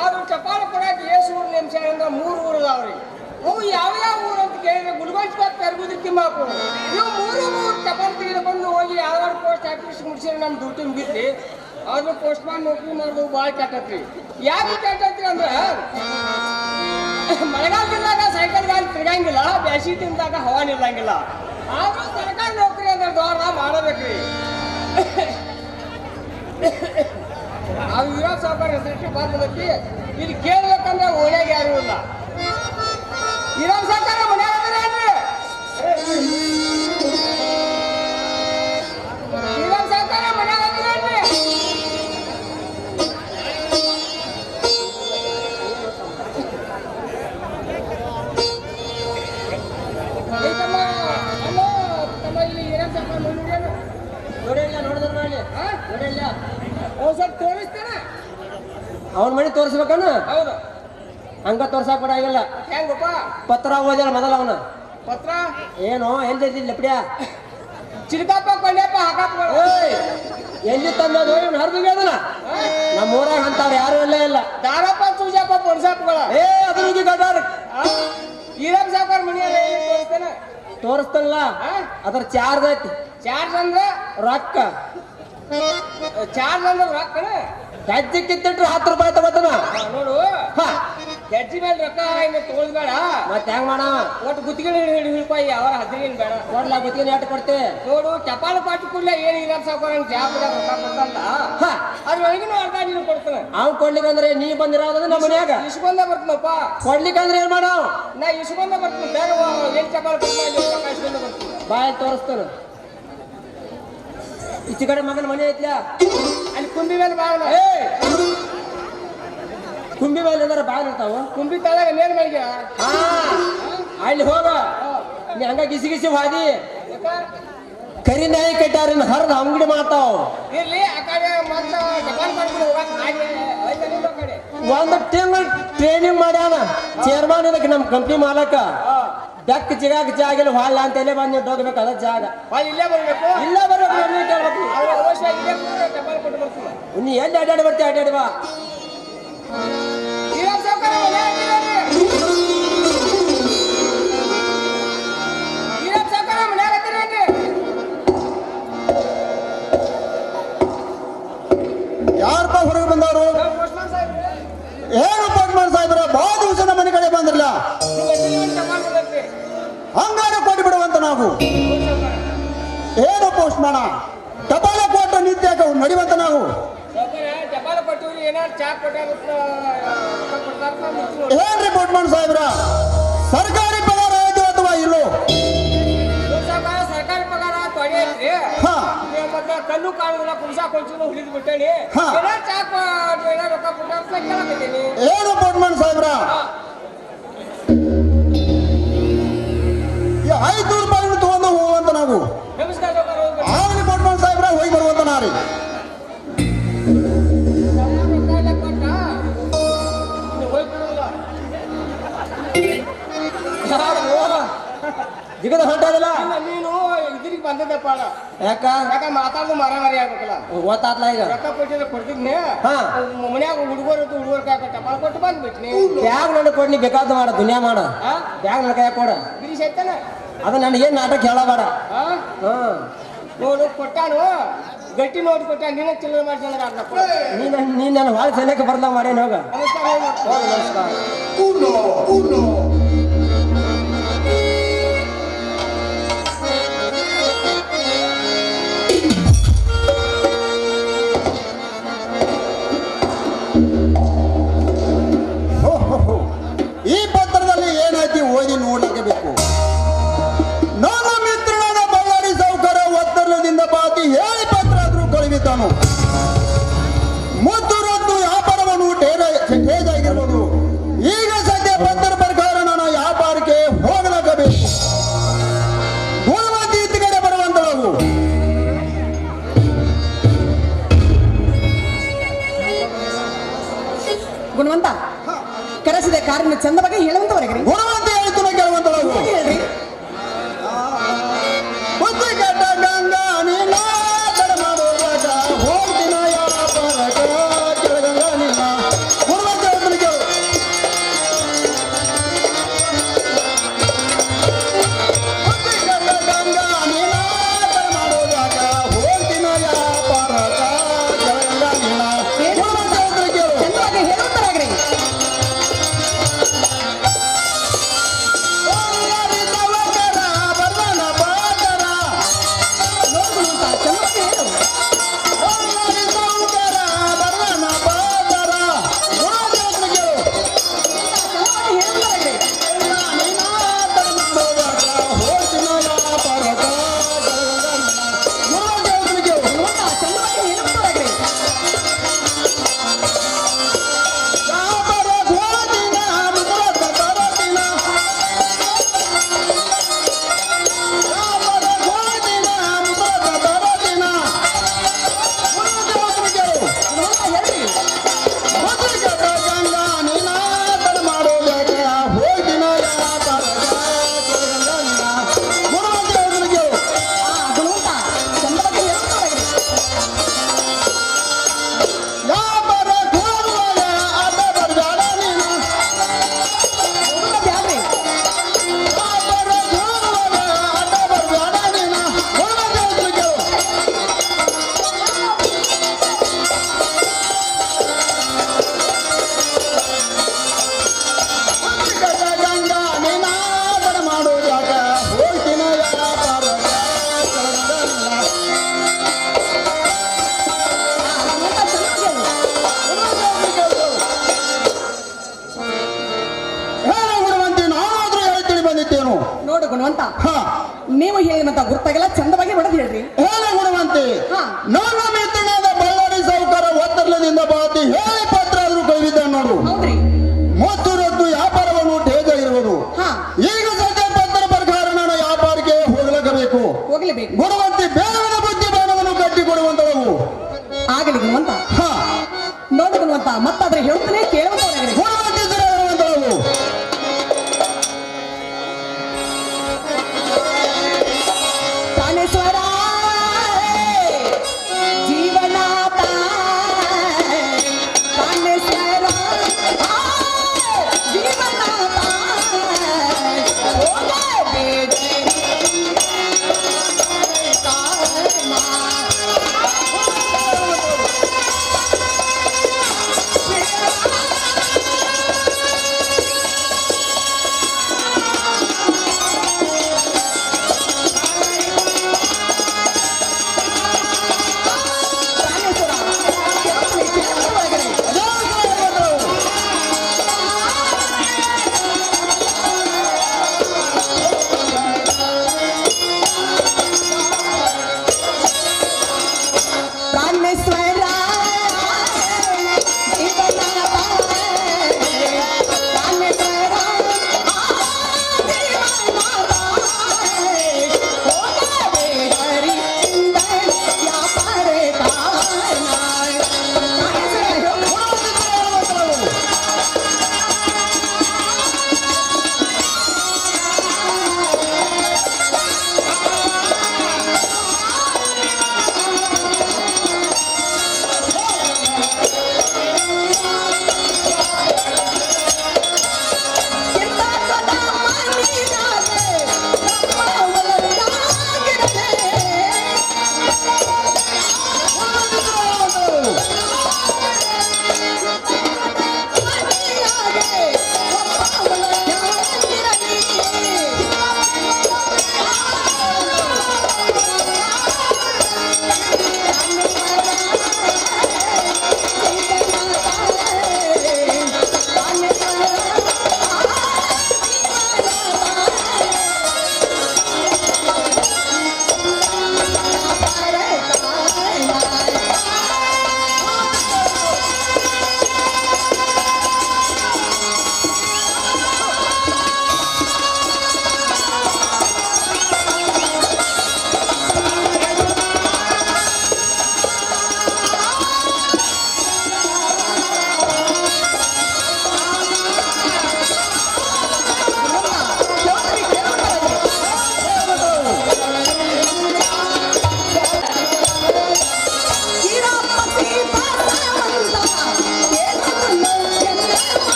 Speaker 2: ಆದ್ರೂ ಚಪಾಲ ಕೊಡಕ್ಕೆ ಏಸು ಊರು ನೇಮ್ಸ್ಯಾರ ಅಂದ್ರೆ 3 ಊರು ಅದಾವ್ರಿ. ಅವು ಯಾವ ಊರು ಅಂತ ಕೇಳಿದ್ರೆ ಗುಲ್ಬರ್ಗ ಕರ್ಗುದ್ರಿ ತಿಮ್ಮಾಪುರ. ಇವು 3 ಚಪಾಲ್ ತೆಗೆದುಕೊಂಡು ಹೋಗಿ ಯಾವ್ದಾರು ಪೋಸ್ಟ್ ಆಫೀಸ್ ಮುಗಿಸಿದ್ರೆ ನಮ್ಮ ಡ್ಯೂಟಿ ಮುಗಿತ್ರಿ. ಆದ್ರೂ ಪೋಸ್ಟ್ ಮ್ಯಾನ್ ನೌಕರಿ ಮಾಡೋದು ಭಾಳ ಕೆಟ್ಟತ್ರಿ. ಯಾಕೆ ಕೆಟ್ಟತ್ರಿ ಅಂದ್ರೆ ಮಳೆಗಾಲ ದಿನದಾಗ ಸೈಕಲ್ ಗಾಡಿ ತಿರ್ಗಂಗಿಲ್ಲ, ಬ್ಯಾಸಿಗೆ ದಿನದಾಗ ಹವಾ ನಿಲ್ಲಂಗಿಲ್ಲ. ಆದ್ರೂ ಸರ್ಕಾರಿ ನೌಕರಿ ಅಂದ್ರೆ ದೊಡ್ಡ ಮಾಡಬೇಕ್ರಿ. ನಾವು ಇರೋ ಸಾವುಕಾರ ಹೆಸರಿಗೆ ಬಂದೈತಿ. ಇಲ್ಲಿ ಕೇಳ್ಬೇಕಂದ್ರೆ ಓಣ್ಯಾಗ ಯಾರು ಇಲ್ಲ. ಇರೋ ಸಾವುಕಾರ ಮನ್ಯಾಗ ಅದರೇನ್ರಿ? ಇರೋ ಸಾವುಕಾರ ಮನ್ಯಾಗ ಅದರೇನ್ರಿ? ಇಲ್ಲಿ ಇರೋ ಸಾವುಕಾರ ನೋಡಿದ್ರೇನು?
Speaker 5: ನೋಡಿಲ್ಲ, ನೋಡಿದ್ರ ಮಾಡಿ ನೋಡಿಲ್ಲ.
Speaker 2: ಸ್ವಲ್ಪ ತೋರಿಸ್ತೇನೆ.
Speaker 5: ಅವನ ಮನೆ ತೋರಿಸ್ಬೇಕನ್ನ?
Speaker 2: ಹೌದು.
Speaker 5: ಹಂಗ ತೋರ್ಸಾಕ್ ಬಿಡಂಗಿಲ್ಲ.
Speaker 2: ಹೆಂಗಪ್ಪ?
Speaker 5: ಪತ್ರ ಓದಿಲ್ಲ ಮೊದಲ ಅವನ
Speaker 2: ಪತ್ರ
Speaker 5: ಏನು ಎಲ್ಲಿ ಲಪಡ್ಯಾ
Speaker 2: ಚಿಲ್ಕಪ್ಪ ಕೊಂಡ್ಯಪ್ಪ ಹಾಕಪ್ಪ.
Speaker 5: ಎಲ್ಲಿ ತಂದದು ಇವ್ನು ಹರಿದು ಅದನ್ನ ನಮ್ಮ ಊರಾಗ ಅಂತವ್ರು ಯಾರು ಇಲ್ಲ.
Speaker 2: ದಾರಪ್ಪ ಚೂಜಪ್ಪ ಪೊನ್ಸಪ್ಪಗಳ
Speaker 5: ಅದನ್ನ ಗಟಾರ
Speaker 2: ಈರಪ್ಪ ಸಾವುಕಾರ ಮನೆಯಲ್ಲಿ ತೋರಿಸ್ತೇನೆ.
Speaker 5: ತೋರಿಸ್ತಲ್ಲ, ಅದ್ರ ಚಾರ್ಜ್ ಐತಿ.
Speaker 2: ಚಾರ್ಜ್ ಅಂದ್ರೆ
Speaker 5: ರೊಕ್ಕ.
Speaker 2: ಚಾರ್ಜ್ ಅಂದ್ರೆ ರೊಕ್ಕ
Speaker 5: ಹೆಜ್ಜೆ ಕಿತ್ತಿಟ್ರು 10 ರೂಪಾಯಿ ತಗೋತಾನ
Speaker 2: ನೋಡು. ಹೆಜ್ಜಿ ಮೇಲೆ ರೊಕ್ಕ ಇನ್ನು ತಗೊಳ್ಬೇಡ.
Speaker 5: ಮತ್ತೆ ಹೆಂಗ್ ಮಾಡ
Speaker 2: ಒಟ್ಟು ಗುತ್ತಿಗೆ ಹಿಡಿಪಾಯಿ ಅವರ ಹದಿನೇನು ಬೇಡ.
Speaker 5: ಕೊಡ್ಲಾ ಗುತ್ತಿಗೆ ಎಟ್ಟು ಕೊಡ್ತಿ
Speaker 2: ನೋಡು ಚಪಾಲ ಪಾಟಿ ಕೂಡಲೇ ಏನು ಇರಪ್ಪ ಸಾವುಕಾರ ಜಾಬ್ ರೊಕ್ಕ ಕೊಡ್ತಲ್ಲ ಅದ್ರೊಳಗಿನ ಅರ್ಧ ನೀನು ಕೊಡ್ತಾನೆ.
Speaker 5: ಅವ್ನ್ ಕೊಡ್ಲಿಕ್ಕಂದ್ರೆ ನೀ ಬಂದಿರೋದಂದ್ರೆ ನಮ್ಮ ಮನ್ಯಾಗ
Speaker 2: ಇಸ್ಕೊಂಡ ಬರ್ತೀನಪ್ಪ.
Speaker 5: ಕೊಡ್ಲಿಕ್ಕಂದ್ರೆ ಏನ್ ಮಾಡವ್
Speaker 2: ನಾ ಇಸ್ಕೊಂಡ ಬರ್ತೀನಿ. ಬೇರೆ ಏನು ಚಪಾಲ ಕೊಡ್ತಾ ರೊಕ್ಕ ಇಸ್ಕೊಂಡ ಬರ್ತೀನಿ.
Speaker 5: ಬಾಯ್ ತೋರಿಸ್ತಾನ ಈಚೆ ಕಡೆ ಮಗನ ಮನೆ ಐತ್ಲ
Speaker 2: ಅಲ್ಲಿ ಕುಂಬಿ ಮೇಲೆ ಬಾವನ.
Speaker 5: ಏ ಕುಂಬಿ ಮೇಲೆ ಏನಾರ ಬಾಯ್ ಇರ್ತಾವ
Speaker 2: ಕುಂಬಿ ತಳಗ ನೇರ್ ಮನೆಗೆ
Speaker 5: ಹಾ ಅಲ್ಲಿ ಹೋಗ ನೀ ಹಂಗ ಗಿಸಿ ಗಿಸಿ ಹಾದಿ ಕರಿ ನಾಯಿ ಕಟ್ಟಾರ ಹರಿದ ಅಂಗಡಿ ಮಾಡ್ತಾವ.
Speaker 2: ಇರ್ಲಿ ಆ ಕಡೆ ಮತ್ತ ಚಪಾಲ್ ಮಾಡ್ಕೊಂಡು ಹೋಗಕ್ ಹಾಗೆ ಐತೆ ನಿನ್ನ ಕಡೆ.
Speaker 5: ಒಂದು ತಿಂಗಳು ಟ್ರೈನಿಂಗ್ ಮಾಡ್ಯಾನ ಚೇರ್ಮನ್ ಇದಕ್ಕೆ ನಮ್ಮ ಕಂಪ್ನಿ ಮಾಲಕ ಬೆಕ್ಕ ಜಿಗಾಕ ಜಾಗಿಲ್ಲ ಹಾಳ ಅಂತೇಳಿ ಬಂದು ನೀವು ಹೋಗ್ಬೇಕು ಅದ ಜಾಗ
Speaker 2: ಅಲ್ಲಿ ಇಲ್ಲೇ ಬರ್ಬೇಕು.
Speaker 5: ಇಲ್ಲ ಬರ್ಬೇಕು ನೀ ಕೇಳ್ಬೇಕು
Speaker 2: ಅವ್ರು ಅವಶ್ಯ ಇಲ್ಲೇ ಕೂತ್ರೆ ಚಪಾಲ್ ಕೊಟ್ಟು ಬರ್ತೀನಿ.
Speaker 5: ನೀ ಎಲ್ಲಿ ಅಡ್ಡಾಡಿ ಬರ್ತೀಯ ಅಡ್ಡಾಡಿ ಬಾ
Speaker 2: ಇರಪ್ಪ ಸಾವುಕಾರ ಮನೆ ಹಾಕಿದ್ರಿ. ಇರಪ್ಪ ಸಾವುಕಾರ ಮನೆ ಹಾಕಿದ್ರಿ.
Speaker 4: ಯಾರಪ್ಪ ಹೊರಗೆ ಬಂದವರು?
Speaker 2: ಪೋಸ್ಟ್ಮನ್ ಸಾಹೇಬ್ರೆ
Speaker 4: ಏನು ಪಟ್ಮಾನ್ ಸಾಹೇಬ್ರ ಬಹಳ ದಿವಸ ನಮ್ಮ ಮನೆ ಕಡೆ ಬಂದಿರಲ್ಲ.
Speaker 2: ನಿಮ್ಮ ಹೆಸರು ಒಂದು ಚಪಾಲ್ ಕೊಡ್ಬೇಕು.
Speaker 4: ಹಂಗಾರೆ ಕೊಟ್ಟು ಬಿಡುವಂತ ನಾವು. ಏನು ಪೋಸ್ಟ್ ಮಾಡ ಟಪಾಲ ಕೊಟ್ಟು ನಿತ್ಯಕ್ಕೆ ನಡಿವಂತ ನಾವು.
Speaker 2: ಸಾವುಕಾರ ಚಪಾಲ ಕೊಟ್ಟಿವ್ರಿ ಏನಾರು ಚಾ ಕೊಟ್ಟಾರ ರೊಕ್ಕ ಕೊಡ್ತಾರ ಮುಚ್ಚು ನೋಡಿ.
Speaker 4: ಏನ್ರಿ ಪಟ್ಮಾನ್ ಸಾಹೇಬ್ರ ಸರ್ಕಾರಿ ಪಗಾರ ಆಯ್ತು ಅಥವಾ ಇಲ್ಲೋ?
Speaker 2: ಸಾವುಕಾರ ಸರ್ಕಾರಿ ಪಗಾರ ತೊಡೆ ಐತ್ರಿ.
Speaker 4: ಹಾ
Speaker 2: ಮತ್ತೆ ಕಲ್ಲು ಕಾಣುದಿಲ್ಲ ಕುಂಸಾ ಕೊಂಚನು ಹುಳಿದು ಬಿಟ್ಟೇನಿ.
Speaker 4: ಹಾ.
Speaker 2: ಏನಾರು ಚಾ ಏನಾರು ರೊಕ್ಕ ಕೊಟ್ಟಾರ ಕೇಳಕತ್ತೀನಿ.
Speaker 4: ಏನು ಪಟ್ಮಾನ್ ಸಾಹೇಬ್ರ 500 ರೂಪಾಯಿ ತಗೊಂಡು ಹೋಗುವಂತ ನಾವು.
Speaker 2: ನಮಸ್ಕಾರ ಸಾವುಕಾರ ಹೋಗ್ಬೇಕು.
Speaker 4: ಆಗಲಿ ಪಟ್ಮಾನ್ ಸಾಹೇಬ್ರ ಹೋಗಿ ಬರುವಂತ ನಾರಿ.
Speaker 2: ರೊಕ್ಕ ಎಲ್ಲ ಕೊಟ್ಟ ನೀವು ಹೋಗಿ ಬಿಡೋಲ್ಲ.
Speaker 5: ಜಿಗದ ಹೊಂಟದಿಲ್ಲ
Speaker 2: ಇಲ್ಲ, ನೀನು ಇದ್ರಿಗೆ ಬಂದದಪ್ಪ
Speaker 5: ಯಾಕ
Speaker 2: ಯಾಕ ಮಾತಾಡೋದು ಮಾರಾಮಾರಿ ಆಗ್ಬೇಕಲ್ಲ.
Speaker 5: ಓತಾತ್ಲ ಈಗ
Speaker 2: ರೊಕ್ಕ ಕೊಟ್ಟಿದ್ರೆ ಕೊಡ್ತಿದ್ನಿ.
Speaker 5: ಹಾ.
Speaker 2: ಮನ್ಯಾಗ ಹುಡುಗರು ಹುಡುಗರು ಕಾಕ ಟಪಾಲ್ ಕೊಟ್ಟು ಬಂದ್ಬಿಟ್ನಿ.
Speaker 5: ಬ್ಯಾಗ್ ನನಗೆ ಕೊಡ್ ನೀ ಬೇಕಾದ ಮಾಡ ದುನಿಯಾ ಮಾಡ ಬ್ಯಾಗ್ ನನ್ನ ಕೈಯಾಗ ಕೊಡ
Speaker 2: ಗಿರೀಶ್ ಐತಾನ
Speaker 5: ಅದ ನನಗೇನ್ ನಾಟಕ ಹೇಳಬೇಡ.
Speaker 2: ಹಾ
Speaker 5: ಹಾ
Speaker 2: ನೋಡು ಕೊಟ್ಟಾನು ಗಟ್ಟಿ ನೋಡಿ ಕೊಟ್ಟ ನೀನ ಚಿಲ್ಲರೆ ಮಾಡಿ ನನಗೆ ಅರ್ಧ ಕೊಡು.
Speaker 5: ನೀ ನನ್ನ ಭಾಳ ಸೈನ್ಯಕ್ಕೆ ಬರ್ಲಾಗ ಮಾಡೇನು ಹೋಗ
Speaker 2: ನಮಸ್ಕಾರ ಹೋಗು.
Speaker 5: ನಮಸ್ಕಾರ
Speaker 4: ಈ ಪತ್ರದಲ್ಲಿ ಏನೈತಿ ಓದಿ ನೋಡಲೇಬೇಕು. ನನ್ನ ಮಿತ್ರನಾದ ಬಳ್ಳಾರಿ ಸಾವುಕಾರ ಒತ್ತಡದಿಂದ ಬಾತಿ ಹೇಳಿ ಪತ್ರ ಆದ್ರೂ ಕಳುಹಿತಾನು. ಮುದ್ದು ರದ್ದು ವ್ಯಾಪಾರವನ್ನು ಟೇಜಾಗಿರ್ಬೋದು. ಈಗ ಸದ್ಯ ಪತ್ರ ಪ್ರಕಾರ ನಾನು
Speaker 3: ಗುಣವಂತ
Speaker 4: ಹಾ
Speaker 3: ನೀವು ಹೇಳಿದಂತ ಗುರ್ತಾಗೆಲ್ಲ ಚಂದವಾಗಿ ಹೊಡೆದು ಹೇಳ್ರಿ.
Speaker 4: ಹೇಳಿ ಗುಣವಂತೆ.
Speaker 3: ಹಾ.
Speaker 4: ನನ್ನ ಮಿತ್ರನಾದ ಬಳ್ಳಾರಿ ಸಾಹುಕಾರ ಒತ್ತರ್ಲದಿಂದ ಬಾತಿ ಹೇಳಿ ಪತ್ರ ಆದ್ರೂ ಕೈವಿದ್ದ ನೋಡು.
Speaker 3: ಹೌದ್ರಿ.
Speaker 4: ಮತ್ತು ರದ್ದು ವ್ಯಾಪಾರವನ್ನು ತೇಜ ಇರುವುದು.
Speaker 3: ಹಾ.
Speaker 4: ಈಗ ಸದ್ಯ ಪತ್ರ ಪ್ರಕಾರ ನಾನು ವ್ಯಾಪಾರಕ್ಕೆ ಹೋಗಲೇಬೇಕು.
Speaker 3: ಹೋಗ್ಲೇಬೇಕು.
Speaker 4: ಗುಣವಂತಿ ಬೇಗದ ಬುದ್ಧಿಮಾನವನ್ನು ಕಟ್ಟಿ ಕೊಡುವಂತವು.
Speaker 3: ಆಗಲಿ ಗುಣವಂತ.
Speaker 4: ಹಾ
Speaker 3: ನೋಡು ಗುಣವಂತ, ಮತ್ತಾದ್ರೆ ಹೇಳ್ತಾನೆ ಕೇಳುವಂತವ್ರಾಗ್ರಿ.
Speaker 4: ಗುಣವಂತಿ ಇರುವಂತವು.
Speaker 3: ಪ್ರಾಣೇಶ್ವರ ಜೀವನಾಥ ಪ್ರಾಣೇಶ್ವರ ಜೀವನಾಥ ಹೋಗಬೇಡ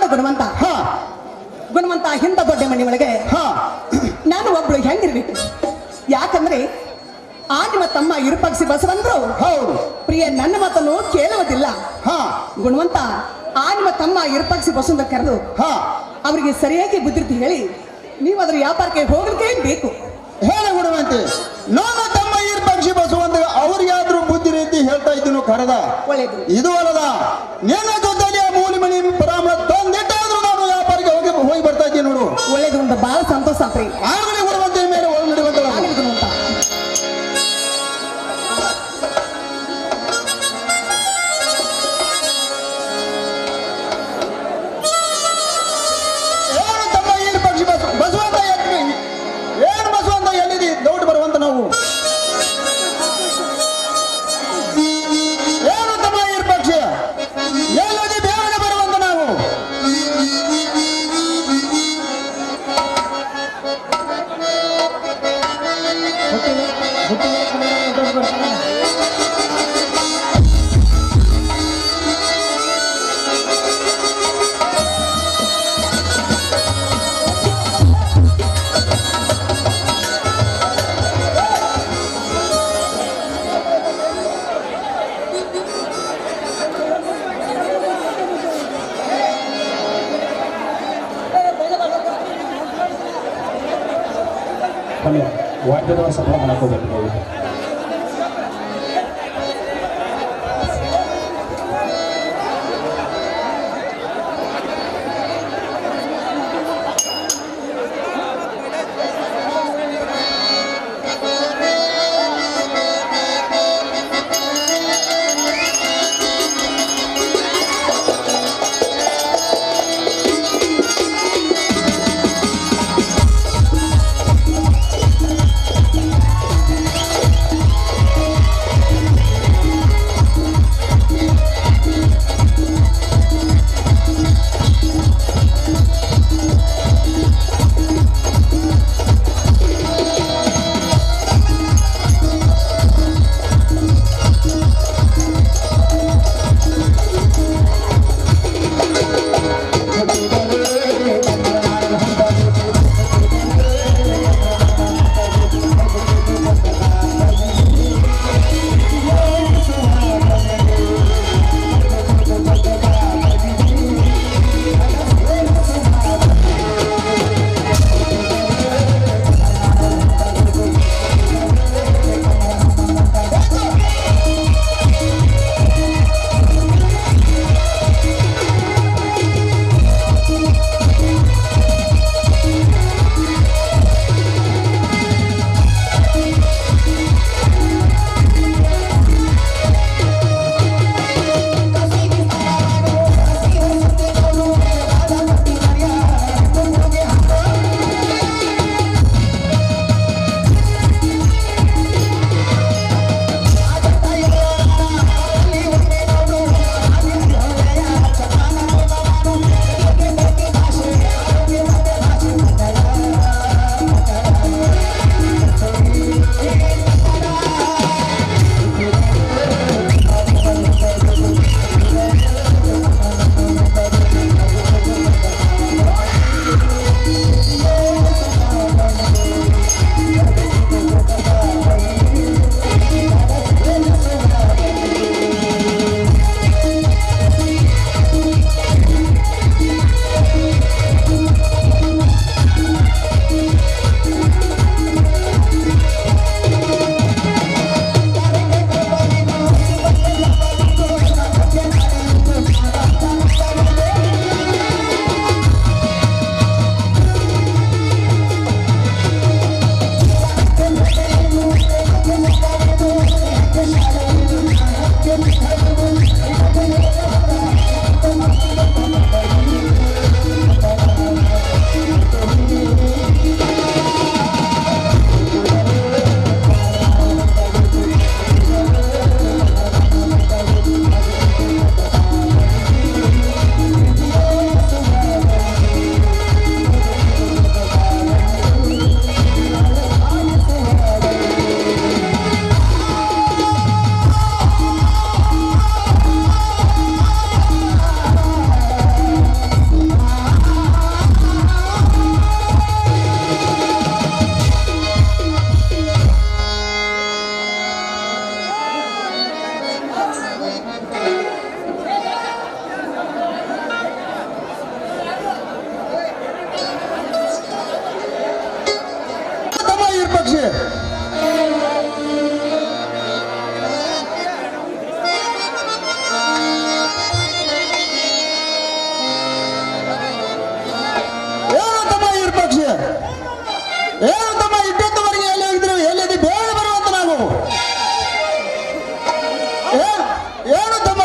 Speaker 3: ಗುಣವಂತ ಗುಣವಂತ ಹಿಂದ ದೊಡ್ಡ ಮನೆ ಒಳಗೆ ನಾನು ಒಬ್ಳು ಹೆಂಗಿರ್ಬೇಕು? ಯಾಕಂದ್ರೆ ಆ ನಿಮ್ಮ ತಮ್ಮ ಇರುಪಕ್ಷಿ ಬಸವಂದ್ರು
Speaker 4: ಹೌದು
Speaker 3: ಪ್ರಿಯ ನನ್ನ ಮಾತನ್ನು ಕೇಳುವುದಿಲ್ಲ. ಗುಣವಂತ ಆ ನಿಮ್ಮ ತಮ್ಮ ಇರುಪಕ್ಷಿ ಬಸವಂತ ಕರೆದು ಅವರಿಗೆ ಸರಿಯಾಗಿ ಬುದ್ಧಿ ಹೇಳಿ ನೀವು ಅದ್ರ ವ್ಯಾಪಾರಕ್ಕೆ ಹೋಗಲಿಕ್ಕೆ ಬೇಕು.
Speaker 4: ಹೇಳಿ ಗುಣವಂತೆ ನನ್ನ ತಮ್ಮ ಈ ಪಕ್ಷಿ ಬಸವಂತ ಅವ್ರಿಗಾದ್ರೂ ಬುದ್ಧಿ ರೀತಿ ಹೇಳ್ತಾ ಇದ್ದೀನು ಕರೆದ
Speaker 3: ಒಳ್ಳೇದು.
Speaker 4: ಇದು ಅಲ್ಲದ ನಿನ್ನ ಜೊತೆಲಿ ಆ ಮೂಲಿ ಮಣಿ ಪರಾಮರ್ಶ ತಂದಿಟ್ಟಾದ್ರೂ ನಾನು ವ್ಯಾಪಾರಿಗೆ ಹೋಗಿ ಬರ್ತಾ ಇದ್ದೀನಿ ನೋಡು.
Speaker 3: ಒಳ್ಳೇದು ಉಂಟು, ಬಹಳ ಸಂತೋಷ ಆತ್ರಿ.
Speaker 4: ಆಗಲಿ ಗುಣವಂತೆ ಮೇಲೆ ಒಳಗೆ ನಡೆಯುವಂತ
Speaker 3: ಆಗಲಿ ಗುಣವಂತ.
Speaker 4: ಏನು ತಮ್ಮ ಈ ಪಕ್ಷಿ ಬಸವಂತ ಏನು ಬಸವಂತ ಎಲ್ಲಿದೆ ದೌಡ್ ಬರುವಂತ ನಾವು ಏನು ತಮ್ಮ ಈ ಪಕ್ಷಿ ಎಲ್ಲದಿ ಬೇಗನೆ ಬರುವಂತ ನಾವು
Speaker 1: ವಾದ್ಯದ ಸಫಲ ಮಾಡ್ಕೋಬೇಕು.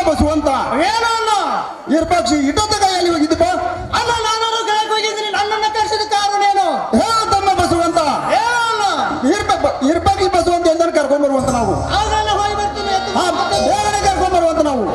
Speaker 4: ಬಸವಂತ
Speaker 5: ಏನಲ್ಲ
Speaker 4: ವಿರೂಪಾಕ್ಷಿ ಇಟ್ಟೊತ್ತ ಕೈಯಲ್ಲಿ ಹೋಗಿದ್ದಪ್ಪ
Speaker 5: ಅಲ್ಲ ನಾನು ಕೆಳಗೆ ಹೋಗಿದ್ದೀನಿ ನನ್ನನ್ನ ಕರ್ಸಿದ ಕಾರಣ ಏನು
Speaker 4: ಹೇಳ ತಮ್ಮ ಬಸವಂತ
Speaker 5: ಏನಲ್ಲ
Speaker 4: ವಿರೂಪಾಕ್ಷಿ ಬಸವಂತ ಎಂದನ್ನು ಕರ್ಕೊಂಡ್ ಬರುವಂತ ನಾವು
Speaker 5: ಆಗ ಹೋಗಿ ಬರ್ತೀನಿ
Speaker 4: ಹಾ ಬೇಗನೆ ಕರ್ಕೊಂಡ್ ಬರುವಂತ ನಾವು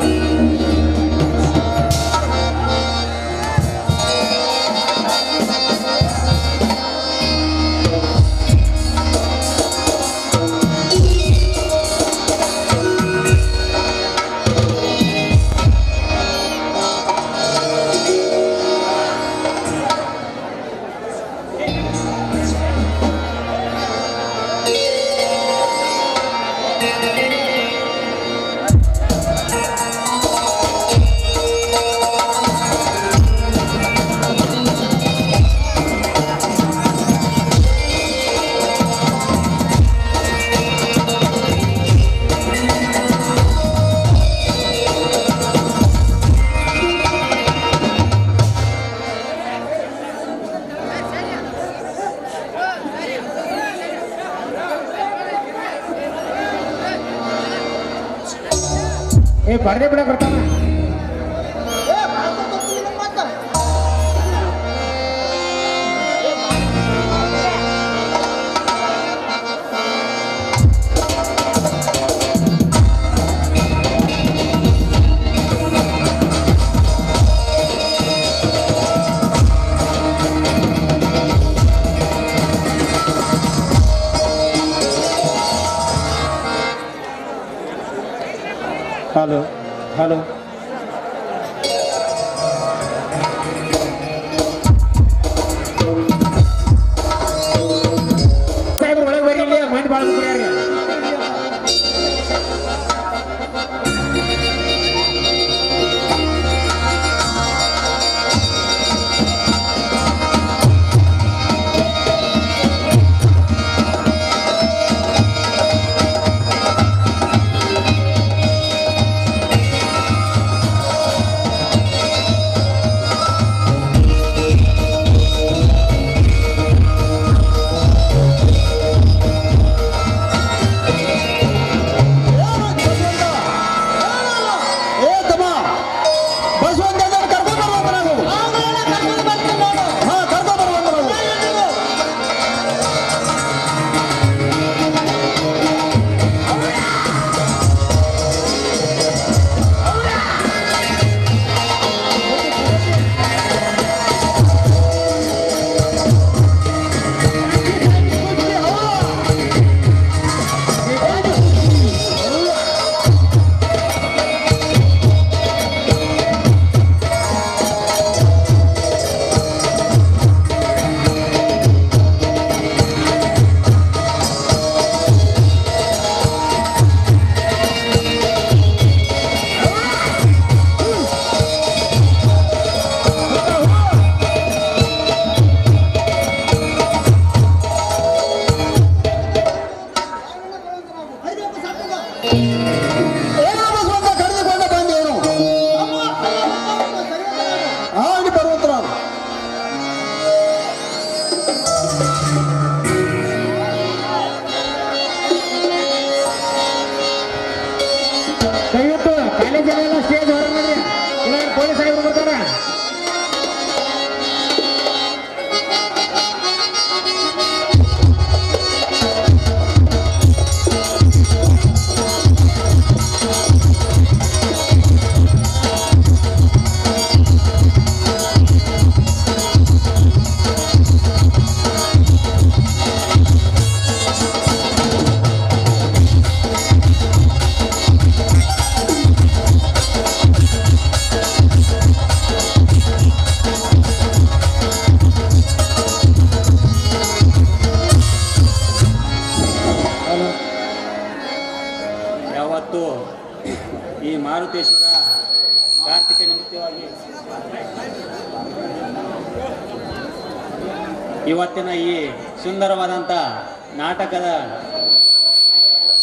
Speaker 5: ಪರದೆ ಬಿಡ ಬರ್ತಾನ ಹಲೋ ಹಲೋ ಸಾಹೇಬ್ರು ಒಳಗೆ ಬರ್ರಿ ಇಲ್ಲಿ ಮಂದಿ ಭಾಳ ಕುಡಿಯಾರ ದಯವಿಟ್ಟು ಕಾಲೇಜಲ್ಲೆಲ್ಲ ಸ್ಟೇಜ್ ಹೊರಗೆ ಬರ್ರಿ ಇಲ್ಲ ಪೊಲೀಸ್ ಸಾಹೇಬ್ರು ಬರ್ತಾರ
Speaker 1: ಯಾವತ್ತು ಈ ಮಾರುತೇಶ್ವರ ಕಾರ್ತಿಕ ನಿಮಿತ್ತವಾಗಿ ಇವತ್ತಿನ ಈ ಸುಂದರವಾದಂಥ ನಾಟಕದ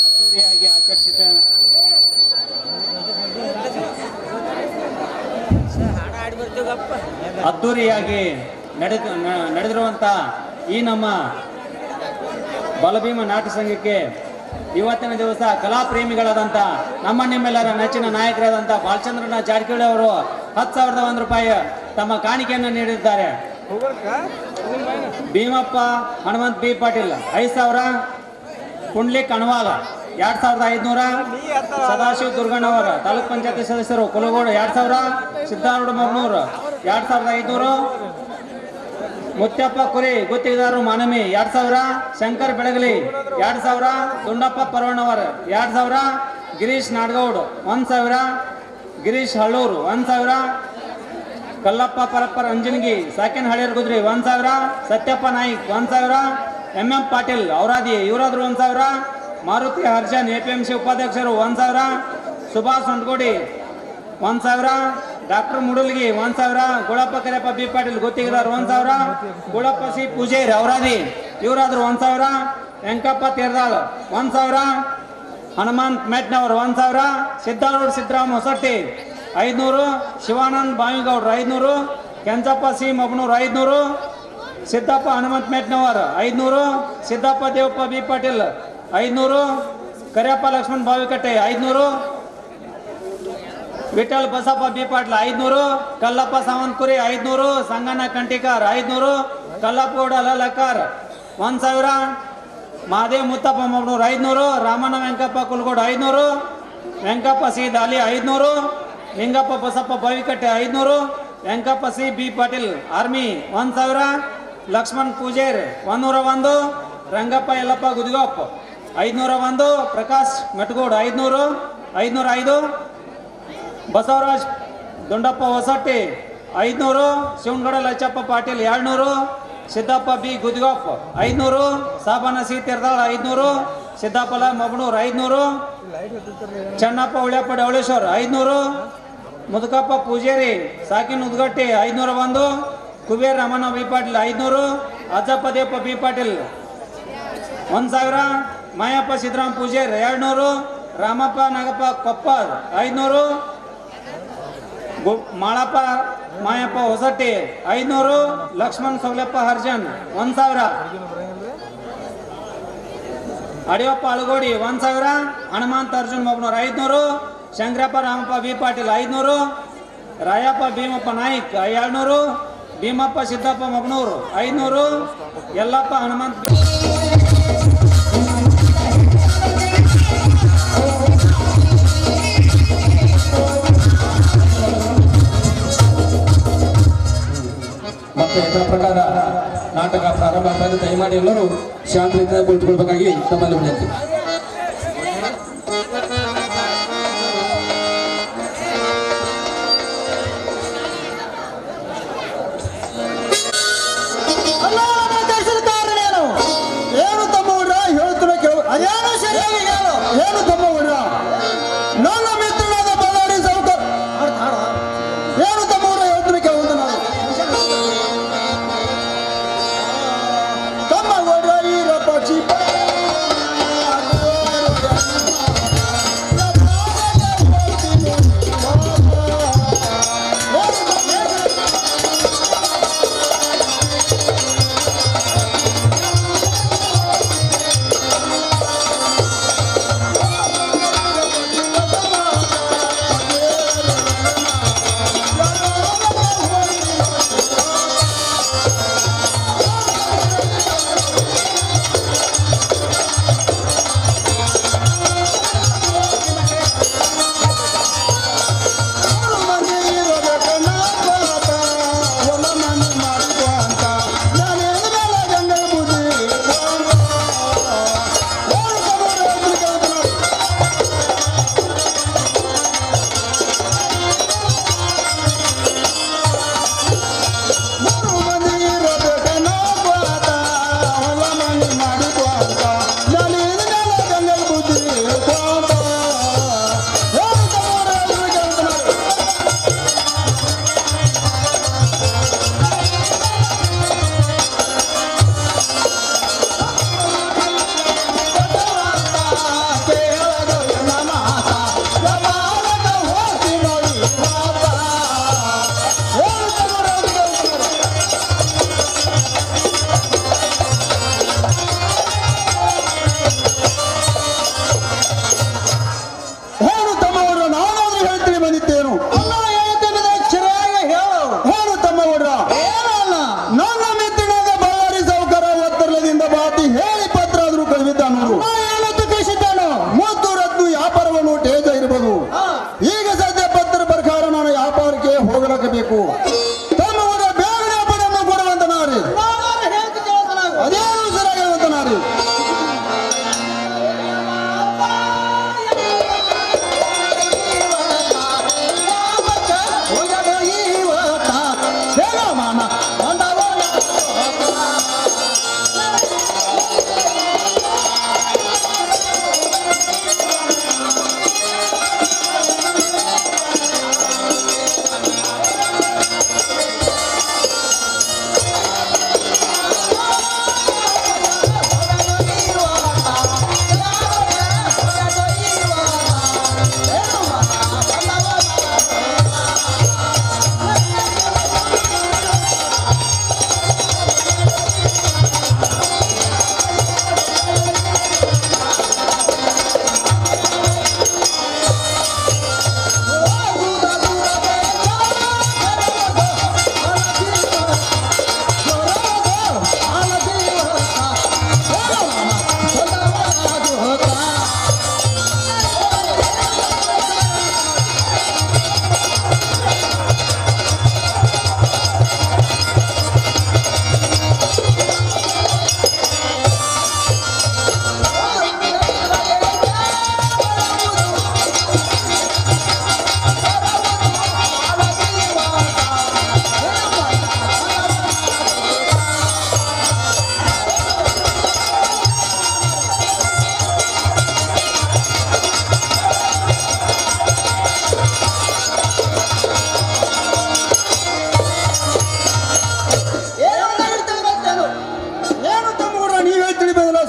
Speaker 1: ಅದ್ದೂರಿಯಾಗಿ ಅದ್ದೂರಿಯಾಗಿ ನಡೆದಿರುವಂಥ ಈ ನಮ್ಮ ಬಲಭೀಮ ನಾಟ್ಯ ಸಂಘಕ್ಕೆ
Speaker 6: ಇವತ್ತಿನ ದಿವಸ ಕಲಾ ಪ್ರೇಮಿಗಳಾದಂಥ ನಿಮ್ಮೆಲ್ಲರ ನೆಚ್ಚಿನ ನಾಯಕರಾದಂಥ ಬಾಲಚಂದ್ರನ ಜಾರಕಿಹೊಳಿ ಅವರು 10,001 ರೂಪಾಯಿ ತಮ್ಮ ಕಾಣಿಕೆಯನ್ನು ನೀಡಿದ್ದಾರೆ. ಭೀಮಪ್ಪ ಹನುಮಂತ್ ಬಿ ಪಾಟೀಲ್ 5,000, ಪುಂಡ್ಲಿಕ್ ಅಣವಾಲ 2,500, ಸದಾಶಿವ ದುರ್ಗಣ್ಣವರ ತಾಲೂಕ್ ಪಂಚಾಯತಿ ಸದಸ್ಯರು ಕುಲಗೋಡು 2,000, ಸಿದ್ದಾರೂಢ ಮಗ್ನೂರು 2,500, ಮುತ್ತಪ್ಪ ಕುರಿ ಗುತ್ತಿಗೆದಾರರು ಮಾನಮಿ 2,000, ಶಂಕರ್ ಬೆಳಗಲಿ 2,000, ದುಂಡಪ್ಪ ಪರವಣ್ಣವರ್ 2,000, ಗಿರೀಶ್ ನಾಡಗೌಡ್ 1,000, ಗಿರೀಶ್ ಹಳ್ಳೂರು 1,000, ಕಲ್ಲಪ್ಪ ಪರಪ್ಪರ್ ಅಂಜನಗಿ ಸಾಕಿನ್ ಹಳಿಯರ್ ಗುದ್ರಿ 1,000, ಸತ್ಯಪ್ಪ ನಾಯ್ಕ್ 1,000, MM ಪಾಟೀಲ್ ಔರಾದಿ ಇವರಾದ್ರು 1,000, ಮಾರುತಿ ಹರ್ಷನ್ APMC ಉಪಾಧ್ಯಕ್ಷರು 1,000, ಸುಭಾಷ್ ಹೊಂಡಗೋಡಿ 1,000, ಡಾಕ್ಟರ್ ಮುಡಲ್ಗಿ 1,000, ಗುಳಪ್ಪ ಕರೆಯಪ್ಪ ಬಿ ಪಾಟೀಲ್ ಗುತ್ತಿಗೆದಾರ್ 1,000, ಗುಳಪ್ಪ ಸಿ ಪೂಜೇರಿ ಔರಾದಿ ಇವರಾದ್ರು 1,000, Venkappa Tirdal 1,000, Hanumanth Metnavar 1,000, Siddarudha Siddarama Hosatti 500, Shivanand Bavigowdru 500, Kenchappa C Mabanur 500, Siddappa Hanumanth Metnavar 500, Siddappa Devappa B Patil 500, Kariyappa Lakshman Bavikatte 500, Vithal Basappa B Patla 500, Kallappa Savantakuri 500, Sanganna Kantikar 500, Kallappagowda Lalakar 1,000, Mahadev Muttappa Mabanur 500, Ramanna Venkappa Kulgod 500, Venkappa C Dali 500, Lingappa Basappa Bavikatte 500, Venkappa C B Patil army 1,000, Lakshman Pujer 101, Rangappa Yallappa Gudigop 501, Prakash Metgod 500, 505, Basavaraj Dundappa Hosatti 500, Shivanagad Lachappa Patil 200, Siddappa B Gudigop 500, Sabana C Tirdal 500, Siddapala Mabanur 500, Channappa Ulyappa Davaleshwar 500, Mudukappa Pujeri ಸಾಕಿನ್ Udgatti 501, Kuber Ramana B Patil 500, Ajjappa Devappa B Patil 1,000, Mayappa Siddarama ಪೂಜೇರ್ 200, Ramappa Nagappa Koppar 500, Malappa Mayappa ಹೊಸಟ್ಟಿ 500, Lakshman ಸೌಲಪ್ಪ Harjan 1,000, Adiyappa Alagodi 1,000, Hanumantha Arjun ಮಬ್ನೂರ್ 500, Shankarappa Ramappa B Patil 500, Rayappa Bhimappa Naik 200, Bhimappa Siddappa ಮಬ್ನೂರ್ 500, Yallappa Hanumantha
Speaker 7: ಮತ್ತೆ ಇದರ ಪ್ರಕಾರ ನಾಟಕ ಪ್ರಾರಂಭ ಆಗ್ತದೆ. ದಯಮಾಡಿ ಎಲ್ಲರೂ ಶಾಂತಿಯಿಂದ ಕುಳಿತುಕೊಳ್ಬೇಕಾಗಿ ತಮ್ಮಲ್ಲಿ ವಿನಂತಿ.
Speaker 4: ಏನು ತಮ್ಮ ಹುಡ್ರ ಹೇಳ್తున్నా ಅದೇನು ಸರಿಯಾಗಿ ಹೇಳು. ಏನು ತಮ್ಮ ಹುಡ್ರ ನನ್ನ ಮಿತ್ರನಾದ ಬಳ್ಳಾರಿ ಸೌಕರ್ ಏನು ತಮ್ಮ ಹುಡ್ರ ಹೇಳ್తున్నా ಕೇಳುವುದು ನಾನು ತಮ್ಮ ಹುಡ್ರ ಈರ ಪಕ್ಷಿ ಇರಬೇಕು. ತಮ್ಮ ಊರ ಬೇಗನೆ ಹಬ್ಬವನ್ನು ಕೊಡುವಂತ ನಾರಿ ಅದೇನು ಸರಿಯಾಗಿ ಹೇಳುವಂತ ನಾರಿ.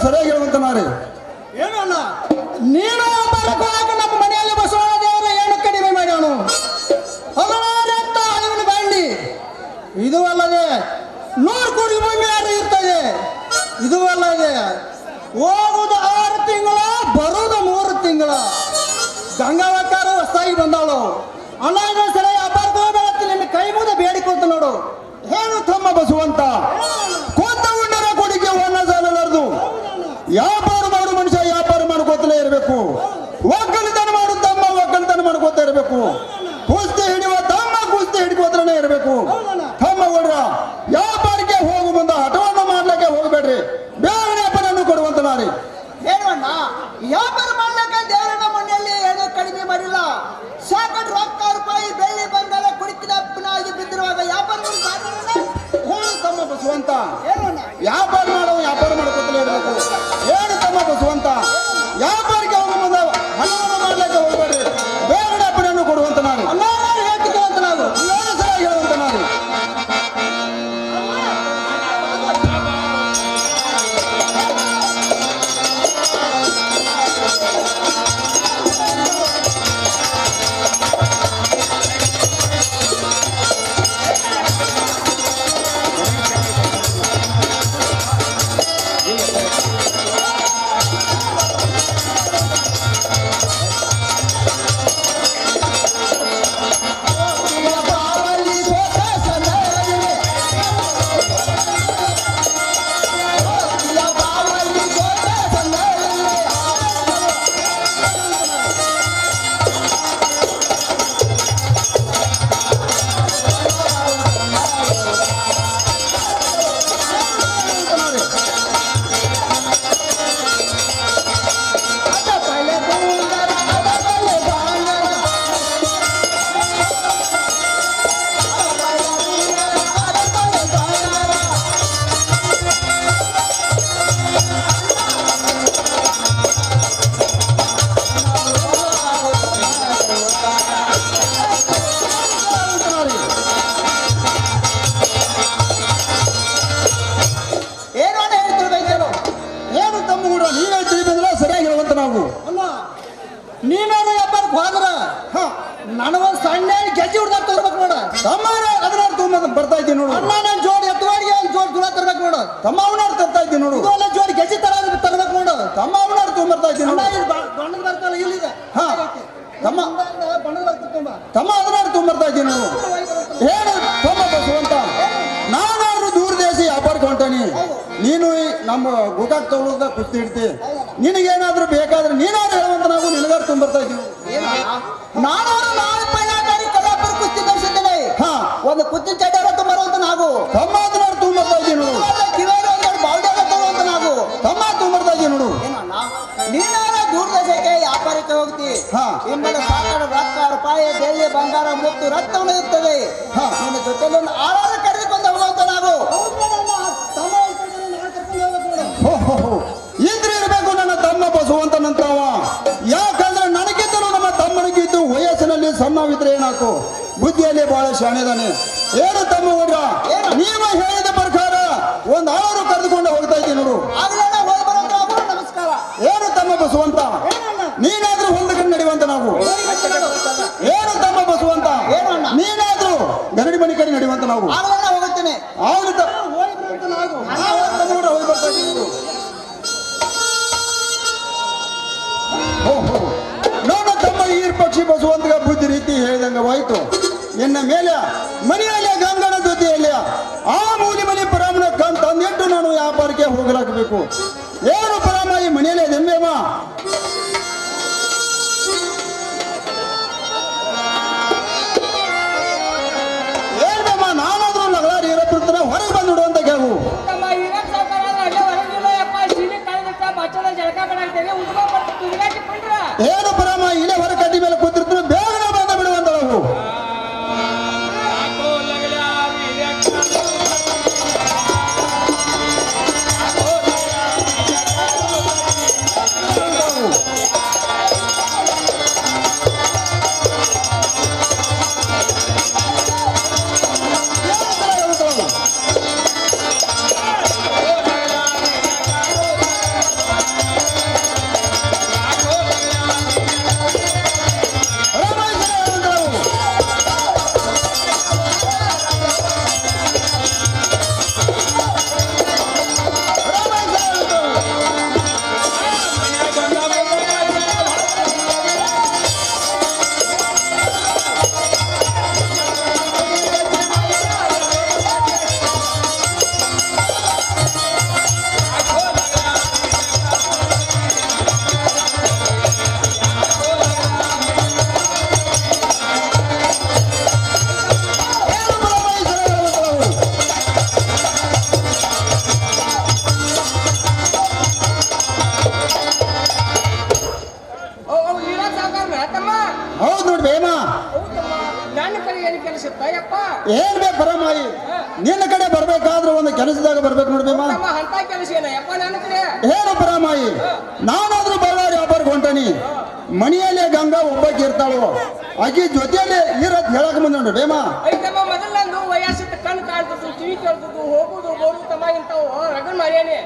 Speaker 4: ಸರಿಯಾಗಿ ಹೇಳುವಂತ ನಾರಿ.
Speaker 3: ಏನಲ್ಲ ನೀನು ಬರಕೋಕ ನಮ್ಮ ಮನೆಯಲ್ಲಿ ಬಸವಣ್ಣ ದೇವರ ಏನು ಕಡಿಮೆ ಮಾಡ್ಯಾನು ಹಲವಾರೆತ್ತ ಅಳಿವಿನ ಬಾಂಡಿ. ಇದು ಅಲ್ಲದೆ 100 ಕೋಟಿ ಬಂಗಾರ ಇರ್ತದೆ. ಇದು ಅಲ್ಲದೆ ಹೋಗುದು 6 ತಿಂಗಳ ಬರುವುದು 3 ತಿಂಗಳ. ಗಂಗಾವಕಾರ ಹೊಸದಾಗಿ ಬಂದಾಳು. ಅಣ್ಣ ಇದೋ ಸಲ ವ್ಯಾಪಾರಕ್ಕೆ ಹೋಗ್ಬೇಕಂತ ನಿನ್ನ ಕೈ ಮುದ ಬೇಡಿಕೊಂತ ನೋಡು.
Speaker 4: ಏನು ತಮ್ಮ ಬಸವಂತ ಕೂತ ಉಂಡರ ಕೊಡಿಗೆ ಒನ್ನ ಸಾಲಲಾರದು. ವ್ಯಾಪಾರ ಮಾಡು ಮನುಷ್ಯ ವ್ಯಾಪಾರ ಮಾಡ್ಕೋತಲೇ ಇರಬೇಕು. ಒಕ್ಕಲಿತನ ಮಾಡು ತಮ್ಮ ಒಕ್ಕಲಿತನ ಮಾಡ್ಕೋತಾ ಇರಬೇಕು. ಕುಸ್ತಿ ಹಿಡಿಯುವ ತಮ್ಮ ಕುಸ್ತಿ ಹಿಡ್ಕೋತಾನೆ ಇರಬೇಕು. ತಮ್ಮ ಒಡ್ರ ವ್ಯಾಪಾರಕ್ಕೆ ಹೋಗು ಮುಂದೆ ಹಠವನ್ನು ಮಾಡ್ಲಿಕ್ಕೆ ಹೋಗ್ಬೇಡ್ರಿ. ಬೇರೆ ವ್ಯಾಪಾರವನ್ನು ಕೊಡುವಂತ ನಾರಿ.
Speaker 3: ಹೇಳುವಣ್ಣ ವ್ಯಾಪಾರ ಮಾಡ್ಲಿಕ್ಕೆ ದೇವರ ಮನೆಯಲ್ಲಿ ಏನೂ ಕಡಿಮೆ ಮಾಡಿಲ್ಲ. ಸಾಕಷ್ಟು ರೊಕ್ಕ ರೂಪಾಯಿ ಬೆಳ್ಳಿ ಬಂಗಾರ ಕುಡಿಕಿದಪ್ಪನಾಗಿ ಬಿದ್ದಿರುವಾಗ ವ್ಯಾಪಾರ
Speaker 4: ಏನು ತಮ್ಮ ಬಸವಂತ
Speaker 3: ಹೇಳುವಣ್ಣ
Speaker 4: ವ್ಯಾಪಾರ ಮಾಡೋ ವ್ಯಾಪಾರ ಮಾಡ್ಕೋತಲೇ ಇರಬೇಕು. ಏನು ತಮ್ಮ ಬಸವಂತ ವ್ಯಾಪಾರಕ್ಕೆ ಹೋಗು ಮುಂದೆ ಹಣವನ್ನು ಮಾಡ್ಲಿಕ್ಕೆ ಹೋಗ್ಬೇಡ್ರಿ. ಬೇರೆ ವ್ಯಾಪಾರವನ್ನು ಕೊಡುವಂತ ನಾರಿ.
Speaker 3: ಎಲ್ಲರೂ ಹೇಳ್ತಿದ್ದೇವೆ ಅಂತ ನಾವು
Speaker 4: ಏನು ಸರಿಯಾಗಿ ಹೇಳುವಂತ ನಾರಿ.
Speaker 3: ನೀನೇನು ವ್ಯಾಪಾರಕ್ಕೆ ಹೋದ್ರ ನನಗೊಂದು ಸಣ್ಣ ಗೆಜ್ಜೆ ಹುಡ್ದಾರ ತರ್ಬೇಕು ನೋಡ.
Speaker 4: ತಮ್ಮ ಅದ್ರಾರು ತುಂಬ ಬರ್ತಾ ಇದ್ದೀನಿ ನೋಡು.
Speaker 3: ಅಣ್ಣ ನಾನು ಜೋಡಿ ಎತ್ತುವಾಡಿಗೆ ಒಂದು ಜೋಡಿ ದುಳ ತರ್ಬೇಕು ನೋಡು.
Speaker 4: ತಮ್ಮ ಅವನಾರು ತರ್ತಾ ಇದ್ದೀನಿ ನೋಡು.
Speaker 3: ಇದೆಲ್ಲ ಜೋಡಿ ಗೆಜ್ಜೆ ತರಬೇಕು ನೋಡು.
Speaker 4: ತಮ್ಮ ಅವನಾರು ತೊಗೊಂಬರ್ತಾ ಇದ್ದೀನಿ
Speaker 3: ಅಣ್ಣ
Speaker 4: ನೋಡು.
Speaker 3: ಇದು ಬಣ್ಣದ ಬರ್ತಲ್ಲ ಇಲ್ಲಿದೆ.
Speaker 4: ಹಾ ತಮ್ಮ
Speaker 3: ಬಣ್ಣದ ಬರ್ತದೆ ತುಂಬ.
Speaker 4: ತಮ್ಮ ಅದನ್ನಾರು ತೊಗೊಂಬರ್ತಾ ಇದ್ದೀನಿ ನೋಡು. ಏನು ತಮ್ಮ ಬಸವಂತ ನಾನಾದ್ರೂ ದೂರ ದೇಶ ವ್ಯಾಪಾರಕ್ಕೆ ಹೊಂಟಾನಿ. ನೀನು ನಮ್ಮ ಗೋಕಾಕ್ ತಗೊಳ್ಳೋದ ಕುಸ್ತಿ ಇಡ್ತಿ. ನಿನಗೇನಾದ್ರೂ ಬೇಕಾದ್ರೆ ನೀನಾದ್ರೂ ಹೇಳುವಂತ ನಾವು ನಿನಗಾರು ತೊಗೊಂಬರ್ತಾ ಇದ್ದೀವಿ.
Speaker 3: ನಾನು 4 ಕಲ್ಲಾಪುರ ಕುಸ್ತಿ ತರಿಸಿದ್ದೇನೆ.
Speaker 4: ಹಾ ಒಂದು ಕುತ್ತಿನ ಚಡ್ಡಾರ ತುಂಬರುವಂತ ನಾವು ತಮ್ಮ ಅದನ್ನ ತುಂಬರ್ತಾ ಇದ್ದೀವಿ ನೋಡು ಕಿವಿಯಾಗ ಒಂದೆರಡು ಬಾವುಟ ತರುವಂತ ನಾವು ತಮ್ಮ ತುಂಬರ್ತಾ ಇದ್ದೀವಿ ನೋಡು ಏನಣ್ಣ ನೀನಾದ ದೂರ ದೇಶಕ್ಕೆ ವ್ಯಾಪಾರಕ್ಕೆ ಹೋಗ್ತಿ ನಿಮ್ಮಲ್ಲಿ ಸಾಕಣ ರೊಕ್ಕ ರೂಪಾಯಿ ಬೆಳ್ಳಿ ಬಂಗಾರ ಮುತ್ತು ರಕ್ತವನ್ನು ಇರ್ತದೆ ನಿನ್ನ ಜೊತೆಲಿ ಒಂದು ಆಳಾದ ಕರೆದುಕೊಂಡು ಹೋಗುವಂತ ನಾವು ಇದ್ರೆ ಇರಬೇಕು ನನ್ನ ತಮ್ಮ ಬಸವಂತನಂತವ ಯಾಕಂದ್ರೆ ನನಗಿದ್ದರೂ ನಮ್ಮ ತಮ್ಮನಿಗಿದ್ದು ವಯಸ್ಸಿನಲ್ಲಿ ಸಣ್ಣವಿದ್ರೆ ಏನಾಕು ಬುದ್ಧಿಯಲ್ಲಿ ಬಹಳ ಶಾಣೆದಾನೆ ಏನು ತಮ್ಮ ಹುಡ್ರ ನೀವು ಹೇಳಿದ ಪ್ರಕಾರ ಒಂದು ಆರು ಕರೆದುಕೊಂಡು ಹೋಗ್ತಾ ಇದ್ದೀನಿ ನೋಡು ನಮಸ್ಕಾರ ಏನು ತಮ್ಮ ಬಸವಂತ ನೀನಾದ್ರೂ ಹೊಂದಕೊಂಡು ನಡೆಯುವಂತ ನಾವು ಏನು ತಮ್ಮ ಬಸವಂತ ನೀನಾದ್ರೂ ಗರಡಿ ಮನೆ ಕಡೆ ನಡೆಯುವಂತ ನಾವು ಹೋಗುತ್ತೇನೆ ನನ್ನ ತಮ್ಮ ಈರ್ ಪಕ್ಷಿ ಬಸವಂತಗ ಬುದ್ಧಿ ರೀತಿ ಹೇಳಿದಂಗವಾಯ್ತು ಎನ್ನ ಮೇಲೆ ಮನೆಯಲ್ಲಿ ಗಂಗನ ಜೊತೆಯಲ್ಲಿ ಆ ಮೂಲಿ ಮನೆ ಪರಾಮನ ತಂದಿಟ್ಟು ನಾನು ವ್ಯಾಪಾರಕ್ಕೆ ಹೋಗಲಾಗಬೇಕು ಏನು ಪರಾಮ ಈ ಮನೆಯಲ್ಲೇ ದೆಂಬೇಮ ಏನ್ಬೇಮ ನಾನಾದ್ರೂ ಲಗಳಾರಿ ಇರತ್ತಿರ್ತಾನೆ ಹೊರಗೆ ಬಂದ್ಬಿಡುವಂತ ಕೇಳು ಏನು ಪರಾಮ ಇಲ್ಲೇ ಹೊರ ಕಡ್ಡಿ ಮೇಲೆ ಕೂತಿರ್ತಾರೆ ಬೇಗನೆ ಬಂದ ಬಿಡುವಂತ ನಾವು ಹೌದು ನೋಡಿ ಬೇಮ
Speaker 2: ನನ್ನ ಕಡೆ ಏನು ಕೆಲಸ ಇತ್ತಯ್ಯಪ್ಪ
Speaker 4: ಏನ್ ಬೇಕು ಪರಮಾಯಿ ನಿನ್ನ ಕಡೆ ಬರ್ಬೇಕಾದ್ರೆ ಒಂದು ಕೆಲಸದಾಗ ಬರ್ಬೇಕು ನೋಡ್ಬೇಮ
Speaker 2: ಅಂತ ಕೆಲಸ ಏನಯ್ಯಪ್ಪ ನನ್ನ ಕಡೆ
Speaker 4: ಏನು ಪರಮಾಯಿ ನಾನಾದ್ರೂ ಬಳ್ಳಾರಿ ವ್ಯಾಪಾರಕ್ಕೆ ಹೊಂಟಾನಿ ಮನೆಯಲ್ಲೇ ಗಂಗಾ ಒಬ್ಬಾಕಿ ಇರ್ತಾಳು ಆಕಿ ಜೊತೆಯಲ್ಲಿ ಇರತ್ ಹೇಳಕ್ ಬಂದ ನೋಡ್ರಿ ಬೇಮ
Speaker 2: ಐತಮ್ಮ ಮೊದಲು ನಂದು ವಯಸ್ಸಿನ ಕಣ್ಣು ಕಾಣ್ತದ್ದು ಕಿವಿ ಕೇಳ್ತದ್ದು ಹೋಗುದು ಬರುದು ತಮ್ಮ ಇಂತಾವು ರಗಡ್ ಮಾಡ್ಯಾನೆ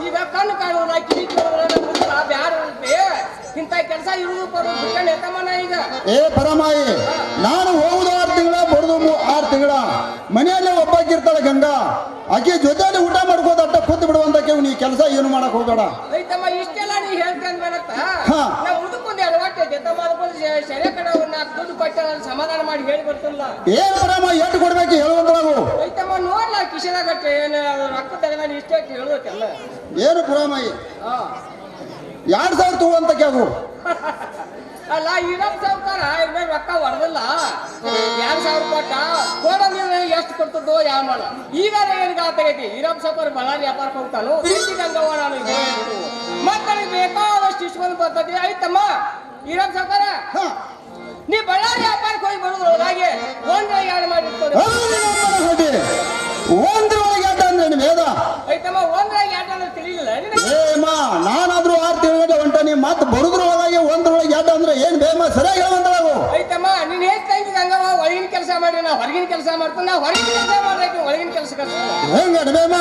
Speaker 2: ಈಗ ಕಣ್ಣು ಕಾಣುವುದ ಕಿವಿ ಕೇಳೋದ್ರ ಬ್ಯಾಡ ಇಂತ ಕೆಲಸ ಇರುವುದು ಬರೋದು ಬಿಟ್ಟೆ ತಮ್ಮನ ಈಗ
Speaker 4: ಏ ಪರಮಾಯಿ ನಾನು ಹೋಗುದು 6 ತಿಂಗಳ ಬರುದು 6 ತಿಂಗಳ ಮನೆಯಲ್ಲೇ ಒಬ್ಬಾಕಿರ್ತಾಳೆ ಗಂಗಾ ಆಕೆ ಜೊತೆಯಲ್ಲಿ ಊಟ ಮಾಡ್ಕೋದ ಅಟ್ಟ ಕೂತ್ ಬಿಡುವಂತಕ್ಕೆ ನೀ ಕೆಲಸ ಏನು ಮಾಡಕ್ ಹೋಗಬೇಡ
Speaker 2: ಐತಮ್ಮ ಇಷ್ಟೆಲ್ಲ ನೀ ಹೇಳ್ಕೊಂಡ್ಬೇಡತ್ತ ನಾ ಮುದುಕೊಂಡೆ ಅಲವಾಟೆ ಜೊತಮ್ಮ ಅದಕ್ಕೊಂದು ಸೆರೆ ಕಡೆ ದುಡ್ಡು ಕೊಟ್ಟ ಸಮಾಧಾನ ಮಾಡಿ ಹೇಳಿ ಬರ್ತಿಲ್ಲ
Speaker 4: ಏನ್ ಪರಮ ಎಷ್ಟು ಕೊಡ್ಬೇಕು ಹೇಳುವಂತವು
Speaker 2: ಐತಮ್ಮ ನೋಡ್ಲ ಕಿಶನಾಗಟ್ಟೆ ಏನು ರೊಕ್ಕ ತಗದ ಇಷ್ಟೇ ಹೇಳುವತ್ತಲ್ಲ
Speaker 4: ಏನು ಪರಮಾಯಿ 2000 ತಗೋಂತ ಕ್ಯಾಗು
Speaker 2: ಅಲ್ಲ ಇನ್ನೊಂದು ಸಾವುಕಾರ ಇವಾಗ ರೊಕ್ಕ ಹೊಡೆದಿಲ್ಲ 2000 ಕೊಟ್ಟ ಕೋಡ ನೀವು ಎಷ್ಟು ಕೊಡ್ತದೋ ಯಾವ ಮಾಡ ಈಗ ಏನಿಗೆ ಆಗತೈತಿ ಇನ್ನೊಂದು ಸಾವುಕಾರ ಬಳ್ಳಾರಿ ವ್ಯಾಪಾರಕ್ಕೆ ಹೋಗ್ತಾನು ಗಂಗವ್ವ ನಾನು ಮಕ್ಕಳಿಗೆ ಬೇಕಾದಷ್ಟು ಇಸ್ಕೊಂಡು ಬರ್ತದೆ ಐತಮ್ಮ ಇನ್ನೊಂದು ಸಾವುಕಾರ ನೀ ಬಳ್ಳಾರಿ ವ್ಯಾಪಾರಕ್ಕೆ ಹೋಗಿ ಬರೋದು ಹಾಗೆ ಒಂದ್ರಾಗ ಎರಡು ಮಾಡಿರ್ತಾರೆ
Speaker 4: ಒಂದ್ರೊಳಗೆ ಆಟ ಅಂದ್ರೆ ವೇದ
Speaker 2: ಐತಮ್ಮ ಒಂದ್ರಾಗ ಎರಡು ಅಂದ್ರೆ ತಿಳಿಲಿಲ್ಲ
Speaker 4: ಏಮ ನಾನಾದ್ರೂ 6 ತಿಂಗಳ ಹೊಂಟಾನಿ ಮತ್ ಬರುದ್ರೊಳಗೆ ಒಂದ್ರೊಳಗೆ ಆಟ ಅಂದ್ರೆ ಏನ್ ಬೇಮ ಸರಿಯಾಗಿ ಹೇಳುವಂತವು
Speaker 2: ಐತಮ್ಮ ನೀನ್ ಹೇಳ್ತಂಗಿ ಗಂಗವ್ವ ಒಳಗಿನ ಕೆಲಸ ಮಾಡಿ ನಾ ಹೊರಗಿನ ಕೆಲಸ ಮಾಡ್ತೀನಿ ನಾ ಹೊರಗಿನ ಕೆಲಸ ಮಾಡ್ಬೇಕು ಒಳಗಿನ ಕೆಲಸ
Speaker 4: ಹೆಂಗ ಬೇಮ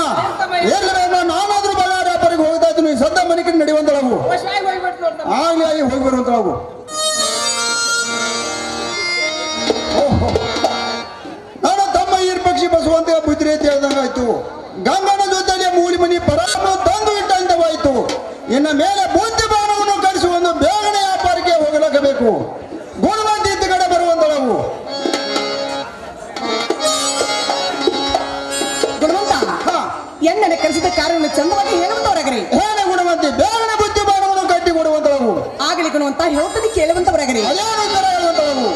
Speaker 4: ಏನ್ ಬೇಮ ನಾನಾದ್ರೂ ಬಳ್ಳಾರಿ ವ್ಯಾಪಾರಕ್ಕೆ ಹೋಗ್ತಾ ಇದ್ದೀನಿ ಸದ್ದ ಮನೆ ಕಡೆ ನಡೆಯುವಂತವು ಆಗ್ಲಿ ಹೋಗಿ ಬರುವಂತವು ನಾನು ತಮ್ಮ ಈರ್ ಪಕ್ಷಿ ಬಸವಂತ ಬುದ್ಧಿ ರೀತಿ ಹೇಳ್ದಂಗಾಯ್ತು ಗಂಗನ ಜೊತೆಯಲ್ಲಿ ಮೂಲಿ ಮನಿ ಪರಾಮ ತಂದು ಇಟ್ಟಂತವಾಯ್ತು ಇನ್ನ ಮೇಲೆ ಬುದ್ಧಿ ಬಾಣವನ್ನು ಕಳಿಸಿ ಒಂದು ಬೇಗನೆ ವ್ಯಾಪಾರಕ್ಕೆ ಹೋಗಲಾಗಬೇಕು ಗುಣವಂತ ಇದ್ದ ಕಡೆ ಬರುವಂತವು
Speaker 3: ಗುಣವಂತ ಎಣ್ಣೆ ಕಲಿಸಿದ ಕಾರ್ಯವನ್ನು ಚಂದವಾಗಿ ಹೇಳುವಂತವರಾಗರಿ
Speaker 4: ಹೇಗೆ ಗುಣವಂತಿ ಬೇಗನೆ ಬುದ್ಧಿ ಬಾಣವನ್ನು ಕಟ್ಟಿ ಕೊಡುವಂತವು
Speaker 3: ಆಗಲಿ ಗುಣವಂತ ಹೇಳುತ್ತದೆ ಕೇಳುವಂತವರಾಗರಿ
Speaker 4: ಅದೇನು ತರ ಹೇಳುವಂತವು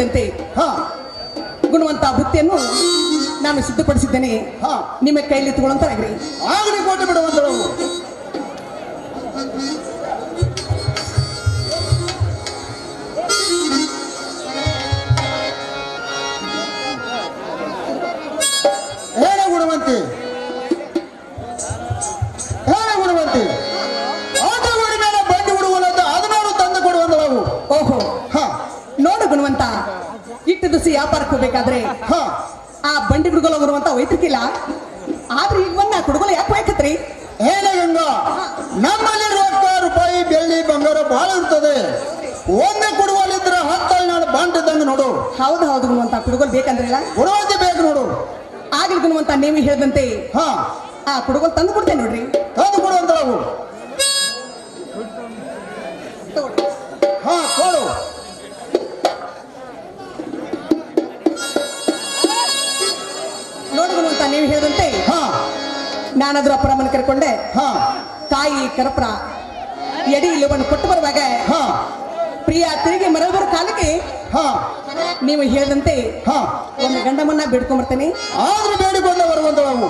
Speaker 3: ಹೇಳಿದಂತೆ
Speaker 4: ಹಾ
Speaker 3: ಗುಣವಂತ ಬುತ್ತಿಯನ್ನು ನಾನು ಸಿದ್ಧಪಡಿಸಿದ್ದೇನೆ.
Speaker 4: ಹಾ
Speaker 3: ನಿಮ್ಮ ಕೈಯಲ್ಲಿ ತಗೊಳ್ಳಂತಾಗ್ರಿ.
Speaker 4: ಆಗಲಿ ಕೊಟ್ಟು ಬಿಡುವಂತಳು. ಹೇಳ ಗುಣವಂತಿ, ಹೇಳ ಗುಣವಂತಿ, ಆಟ ಊರಿ ಮೇಲೆ ಬಂಡಿ ಬಿಡುವಲ್ಲದ ಅದನ್ನು ತಂದು ಕೊಡುವಂತಳು.
Speaker 3: ಓಹೋ,
Speaker 4: ಹಾ
Speaker 3: ನೋಡು ಗುಣವಂತ, ಇಟ್ಟು ದಿವಸ ವ್ಯಾಪಾರಕ್ಕೆ ಹೋಗ್ಬೇಕಾದ್ರೆ
Speaker 4: ಹಾ
Speaker 3: ಆ ಬಂಡಿ ಹುಡುಗಲ ಬರುವಂತ ವೈದ್ಯಕಿಲ್ಲ. ಆದ್ರೆ ಈಗ ಬಂದ ಹುಡುಗಲು ಯಾಕೆ ಹೋಯ್ಕತ್ರಿ?
Speaker 4: ಹೇಳ ಗಂಗಾ, ನಮ್ಮಲ್ಲಿ ರೊಕ್ಕ ರೂಪಾಯಿ ಬೆಳ್ಳಿ ಬಂಗಾರ ಬಹಳ ಇರ್ತದೆ. ಒಮ್ಮೆ ಕೊಡುವಲ್ಲಿದ್ರೆ 10 ನಾಳು ಬಾಂಟಿದ್ದಂಗೆ ನೋಡು.
Speaker 3: ಹೌದು ಹೌದು ಗುಣವಂತ, ಹುಡುಗಲು ಬೇಕಂದ್ರಿಲ್ಲ.
Speaker 4: ಕೊಡುವಂತೆ ಬೇಕು ನೋಡು.
Speaker 3: ಆಗ್ಲಿ ಗುಣವಂತ, ನೀವು ಹೇಳಿದಂತೆ
Speaker 4: ಹಾ
Speaker 3: ಆ ಹುಡುಗಲು ತಂದು ಕೊಡ್ತೇನೆ ನೋಡ್ರಿ.
Speaker 4: ತಂದು ಕೊಡುವಂತವು.
Speaker 3: ತಗೊಳ್ಳಿ.
Speaker 4: ಹಾ ಕೊಡು.
Speaker 3: ನೋಡು ಗುಣವಂತ, ನೀವು ಹೇಳಿದಂತೆ
Speaker 4: ಹಾ
Speaker 3: ನಾನಾದ್ರೂ ಅಪ್ಪರಮ್ಮನ ಕರ್ಕೊಂಡೆ
Speaker 4: ಹಾ
Speaker 3: ಕಾಯಿ ಕರಪುರ ಎಡಿ ಇಲ್ಲವನ್ನು ಕೊಟ್ಟು ಬರುವಾಗ
Speaker 4: ಹಾ
Speaker 3: ಪ್ರಿಯ ತಿರುಗಿ ಮರಳಿ ಬರೋ ಕಾಲಕ್ಕೆ
Speaker 4: ಹಾ
Speaker 3: ನೀವು ಹೇಳಿದಂತೆ
Speaker 4: ಹಾ
Speaker 3: ಒಂದು ಗಂಡಮನ್ನ ಬೇಡ್ಕೊಂಡ್ಬರ್ತೇನೆ.
Speaker 4: ಆದ್ರೂ ಬೇಡಿಕೊಂಡು ಬರುವಂತವು.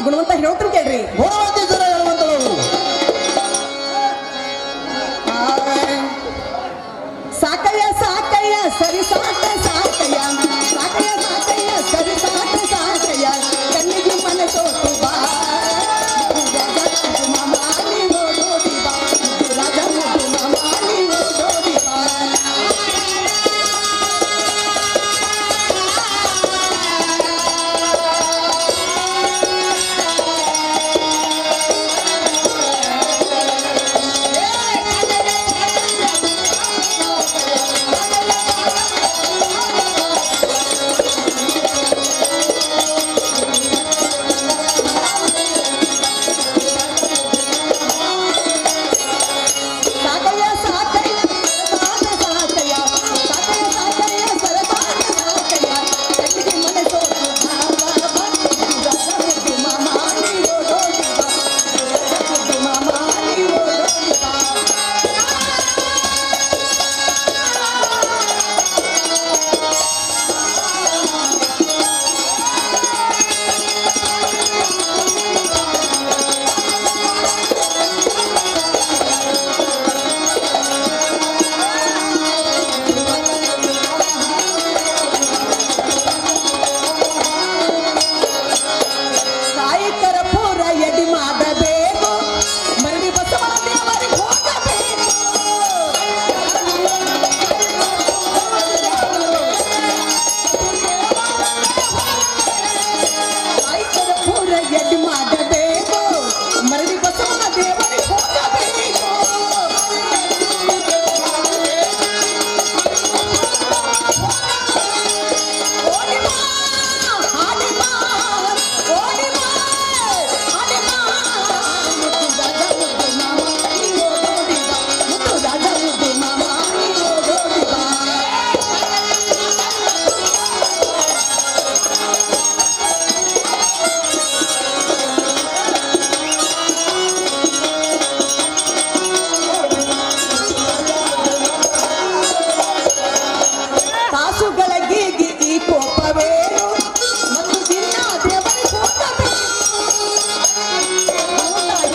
Speaker 3: ಗುಣವಂತ ಹೇಳ್ತೀನಿ ಕೇಳ್ರಿ.
Speaker 4: ಗುಣವಂತಿ ಜನ ಹೇಳುವಂತವು.
Speaker 3: ಸಾಕಯ್ಯ ಸಾಕಯ್ಯ ಸರಿ ಸಾಕ ಸಾಕಯ್ಯ, ಸಾಕಯ್ಯ ಸಾಕಯ್ಯ ಸರಿ ಸಾಕ ಸಾಕಯ್ಯ, ಕಣ್ಣಿಗೆ ಮನಸೋತು ಬಾ ಮಾಮಾಲಿ ಓಡೋಡಿ ಬಾ, ರಾಜ ಮಾಮಾಲಿ ಓಡೋಡಿ ಬಾ. ಸಾಕಯ್ಯ ಸಾಕಯ್ಯ ಸಾಕ ಸಾಕಯ್ಯ, ಸಾಕಯ್ಯ ಸಾಕಯ್ಯ ಸರಸಾಕ ಸಾಕಯ್ಯ, ಕಣ್ಣಿಗೆ ಮನಸೋತು ಬಾ ಬಾ ಬಾ, ರಾಜ ಮಾಮಾಲಿ ಓಡೋಡಿ ಬಾ, ರಾಜ ಮಾಮಾಲಿ ಓಡೋಡಿ ಬಾ. ಕಾಯಿಕರ ಪೂರ ಎಡಿ ಮಾಡಬೇಕು, ಮರಳಿ ಬಸವನ ದೇವರಿಗೆ ಹೋಗಬೇಕು. ಕಾಯಿಕರ ಪೂರ ಎಡಿ ಮಾಡಬೇಕು, ಮರಳಿ ಬಸವನ ದೇವರಿಗೆ ಹೋಗಬೇಕು. ಓಡಿ ಬಾ, ಹಾಡಿ ಬಾ, ಓಡಿ ಬಾ, ಹಾಡಿ ಬಾ. ಮುತ್ತು ರಾಜ ಮುದ್ದು ಮಾಮ ನೀ ಓಡೋಡಿ ಬಾ, ಮುತ್ತು ರಾಜ ಮುದ್ದು ಮಾಮ ನೀ ಓಡೋಡಿ ಬಾ. ಕಾಸುಗಳ ಗೀಗಿ ಈ ಕೋಪವೇನು, ಮತ್ತು ದಿನ ದೇವರಿಗೆ ಹೋಗಬೇಕು.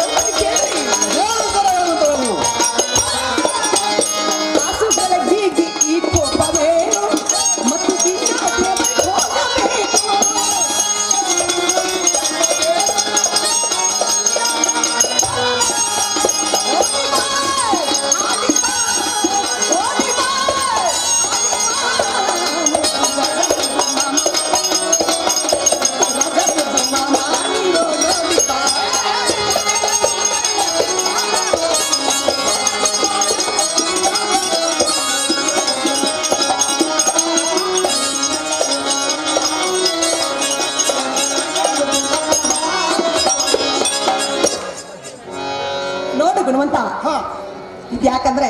Speaker 3: ಎಲ್ಲರೂ ಕೇಳ್ರಿ. ಕಾಸುಗಳ ಗೀಗಿ ಈ ಕೋಪವೇನು, ಮತ್ತು ದಿನ ದೇವರಿಗೆ ಹೋಗಬೇಕು. ಓಡಿ ಬಾ, ಆಡಿ ಬಾ, ಓಡಿ ಬಾ, ನೋಡು ಗುಣವಂತ,
Speaker 4: ಹಾ
Speaker 3: ಯಾಕಂದ್ರೆ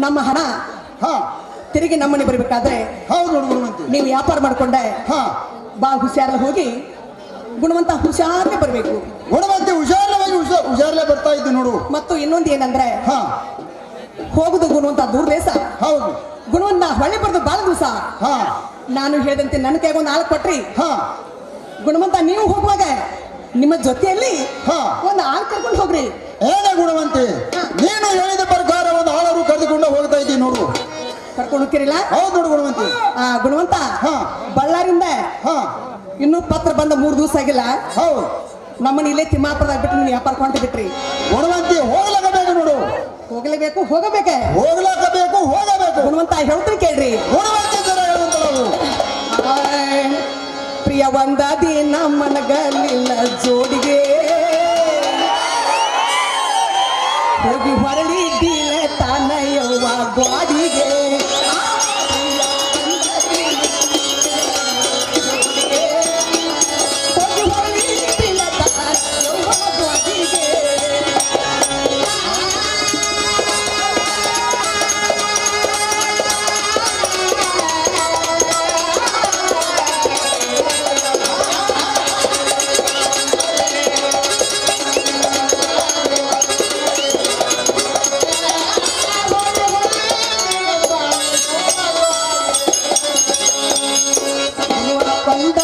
Speaker 3: ನಮ್ಮ ಹಣ
Speaker 4: ಹಾ
Speaker 3: ತಿರುಗಿ ನಮ್ಮನೆ ಬರ್ಬೇಕಾದ್ರೆ
Speaker 4: ಹೌದು ನೋಡು ಗುಣವಂತಿ.
Speaker 3: ನೀವು ವ್ಯಾಪಾರ ಮಾಡ್ಕೊಂಡೆ
Speaker 4: ಹಾ
Speaker 3: ಬಾ ಹುಷಾರಲ್ಲಿ ಹೋಗಿ ಗುಣವಂತ ಹುಷಾರೇ ಬರಬೇಕು.
Speaker 4: ಗುಣವಂತಿ ಹುಷಾರವಾಗಿ ಹುಷಾರಲ್ಲೇ ಬರ್ತಾ ಇದ್ದೆ ನೋಡು.
Speaker 3: ಮತ್ತು ಇನ್ನೊಂದು ಏನಂದ್ರೆ
Speaker 4: ಹಾ
Speaker 3: ಹೋಗುದು ಗುಣವಂತ ದೂರ ದೇಶ,
Speaker 4: ಹೌದು
Speaker 8: ಗುಣವಂತ ಹೊಳ್ಳಿ ಬರ್ದು ಬಾಳ ದಿವಸ
Speaker 4: ಹಾ
Speaker 8: ನಾನು ಹೇಳಿದಂತೆ ನನ್ನ ಕೈಗೆ ಒಂದು ಆಳು ಕೊಟ್ರಿ
Speaker 4: ಹಾ
Speaker 8: ಗುಣವಂತ ನೀವು ಹೋಗುವಾಗ ನಿಮ್ಮ ಜೊತೆಯಲ್ಲಿ
Speaker 4: ಹಾ.
Speaker 8: ಒಂದು ಆಳು ಕರ್ಕೊಂಡು ಹೋಗ್ರಿ.
Speaker 4: ಏನೇ ಗುಣವಂತಿ, ನೀನು ಹೇಳಿದ ಪ್ರಕಾರ ಒಂದು ಆಳರು ಕರೆದುಕೊಂಡು ಹೋಗ್ತಾ ಇದ್ದೀನಿ ನೋಡು.
Speaker 8: ಕರ್ಕೊಂಡು ಹೋಗ್ತಿರಿಲ್ಲ?
Speaker 4: ಹೌದು ನೋಡು ಗುಣವಂತಿ.
Speaker 8: ಗುಣವಂತ
Speaker 4: ಹಾ.
Speaker 8: ಬಳ್ಳಾರಿಂದ
Speaker 4: ಹಾ
Speaker 8: ಇನ್ನೂ ಪತ್ರ ಬಂದ 3 ದಿವಸ ಆಗಿಲ್ಲ.
Speaker 4: ಹೌದು
Speaker 8: ನಮ್ಮನ್ನ ಇಲ್ಲೇ ತಿಮ್ಮಾಪುರದಾಗ ಬಿಟ್ಟು ನೀವು ವ್ಯಾಪಾರ ಕೊಂಡು ಬಿಟ್ರಿ.
Speaker 4: ಗುಣವಂತಿ, ಹೋಗ್ಲಾಗಬೇಕು ನೋಡು.
Speaker 8: ಹೋಗ್ಲೇಬೇಕು, ಹೋಗಬೇಕೆ?
Speaker 4: ಹೋಗ್ಲಾಕಬೇಕು, ಹೋಗಬೇಕು.
Speaker 8: ಗುಣವಂತ ಹೇಳ್ತೀನಿ ಕೇಳ್ರಿ.
Speaker 4: ಗುಣವಂತಿ ಜನ ಹೇಳುವಂತವು.
Speaker 8: ಪ್ರಿಯ ಒಂದ ದಿನ ಮನಗಲಿಲ್ಲ ಜೋಡಿಗೆ ಹೋಗಿ ಹೊರಳಿದ್ದಿಲ್ಲ ತಾನಯ್ಯವ್ವ ಗಾಡಿಗೆ. ಹೋಗಿ ಹೊರಳಿದ್ದಿಲ್ಲ ತಾನಯ್ಯವ್ವ ಗಾಡಿಗೆ. ಬಂದ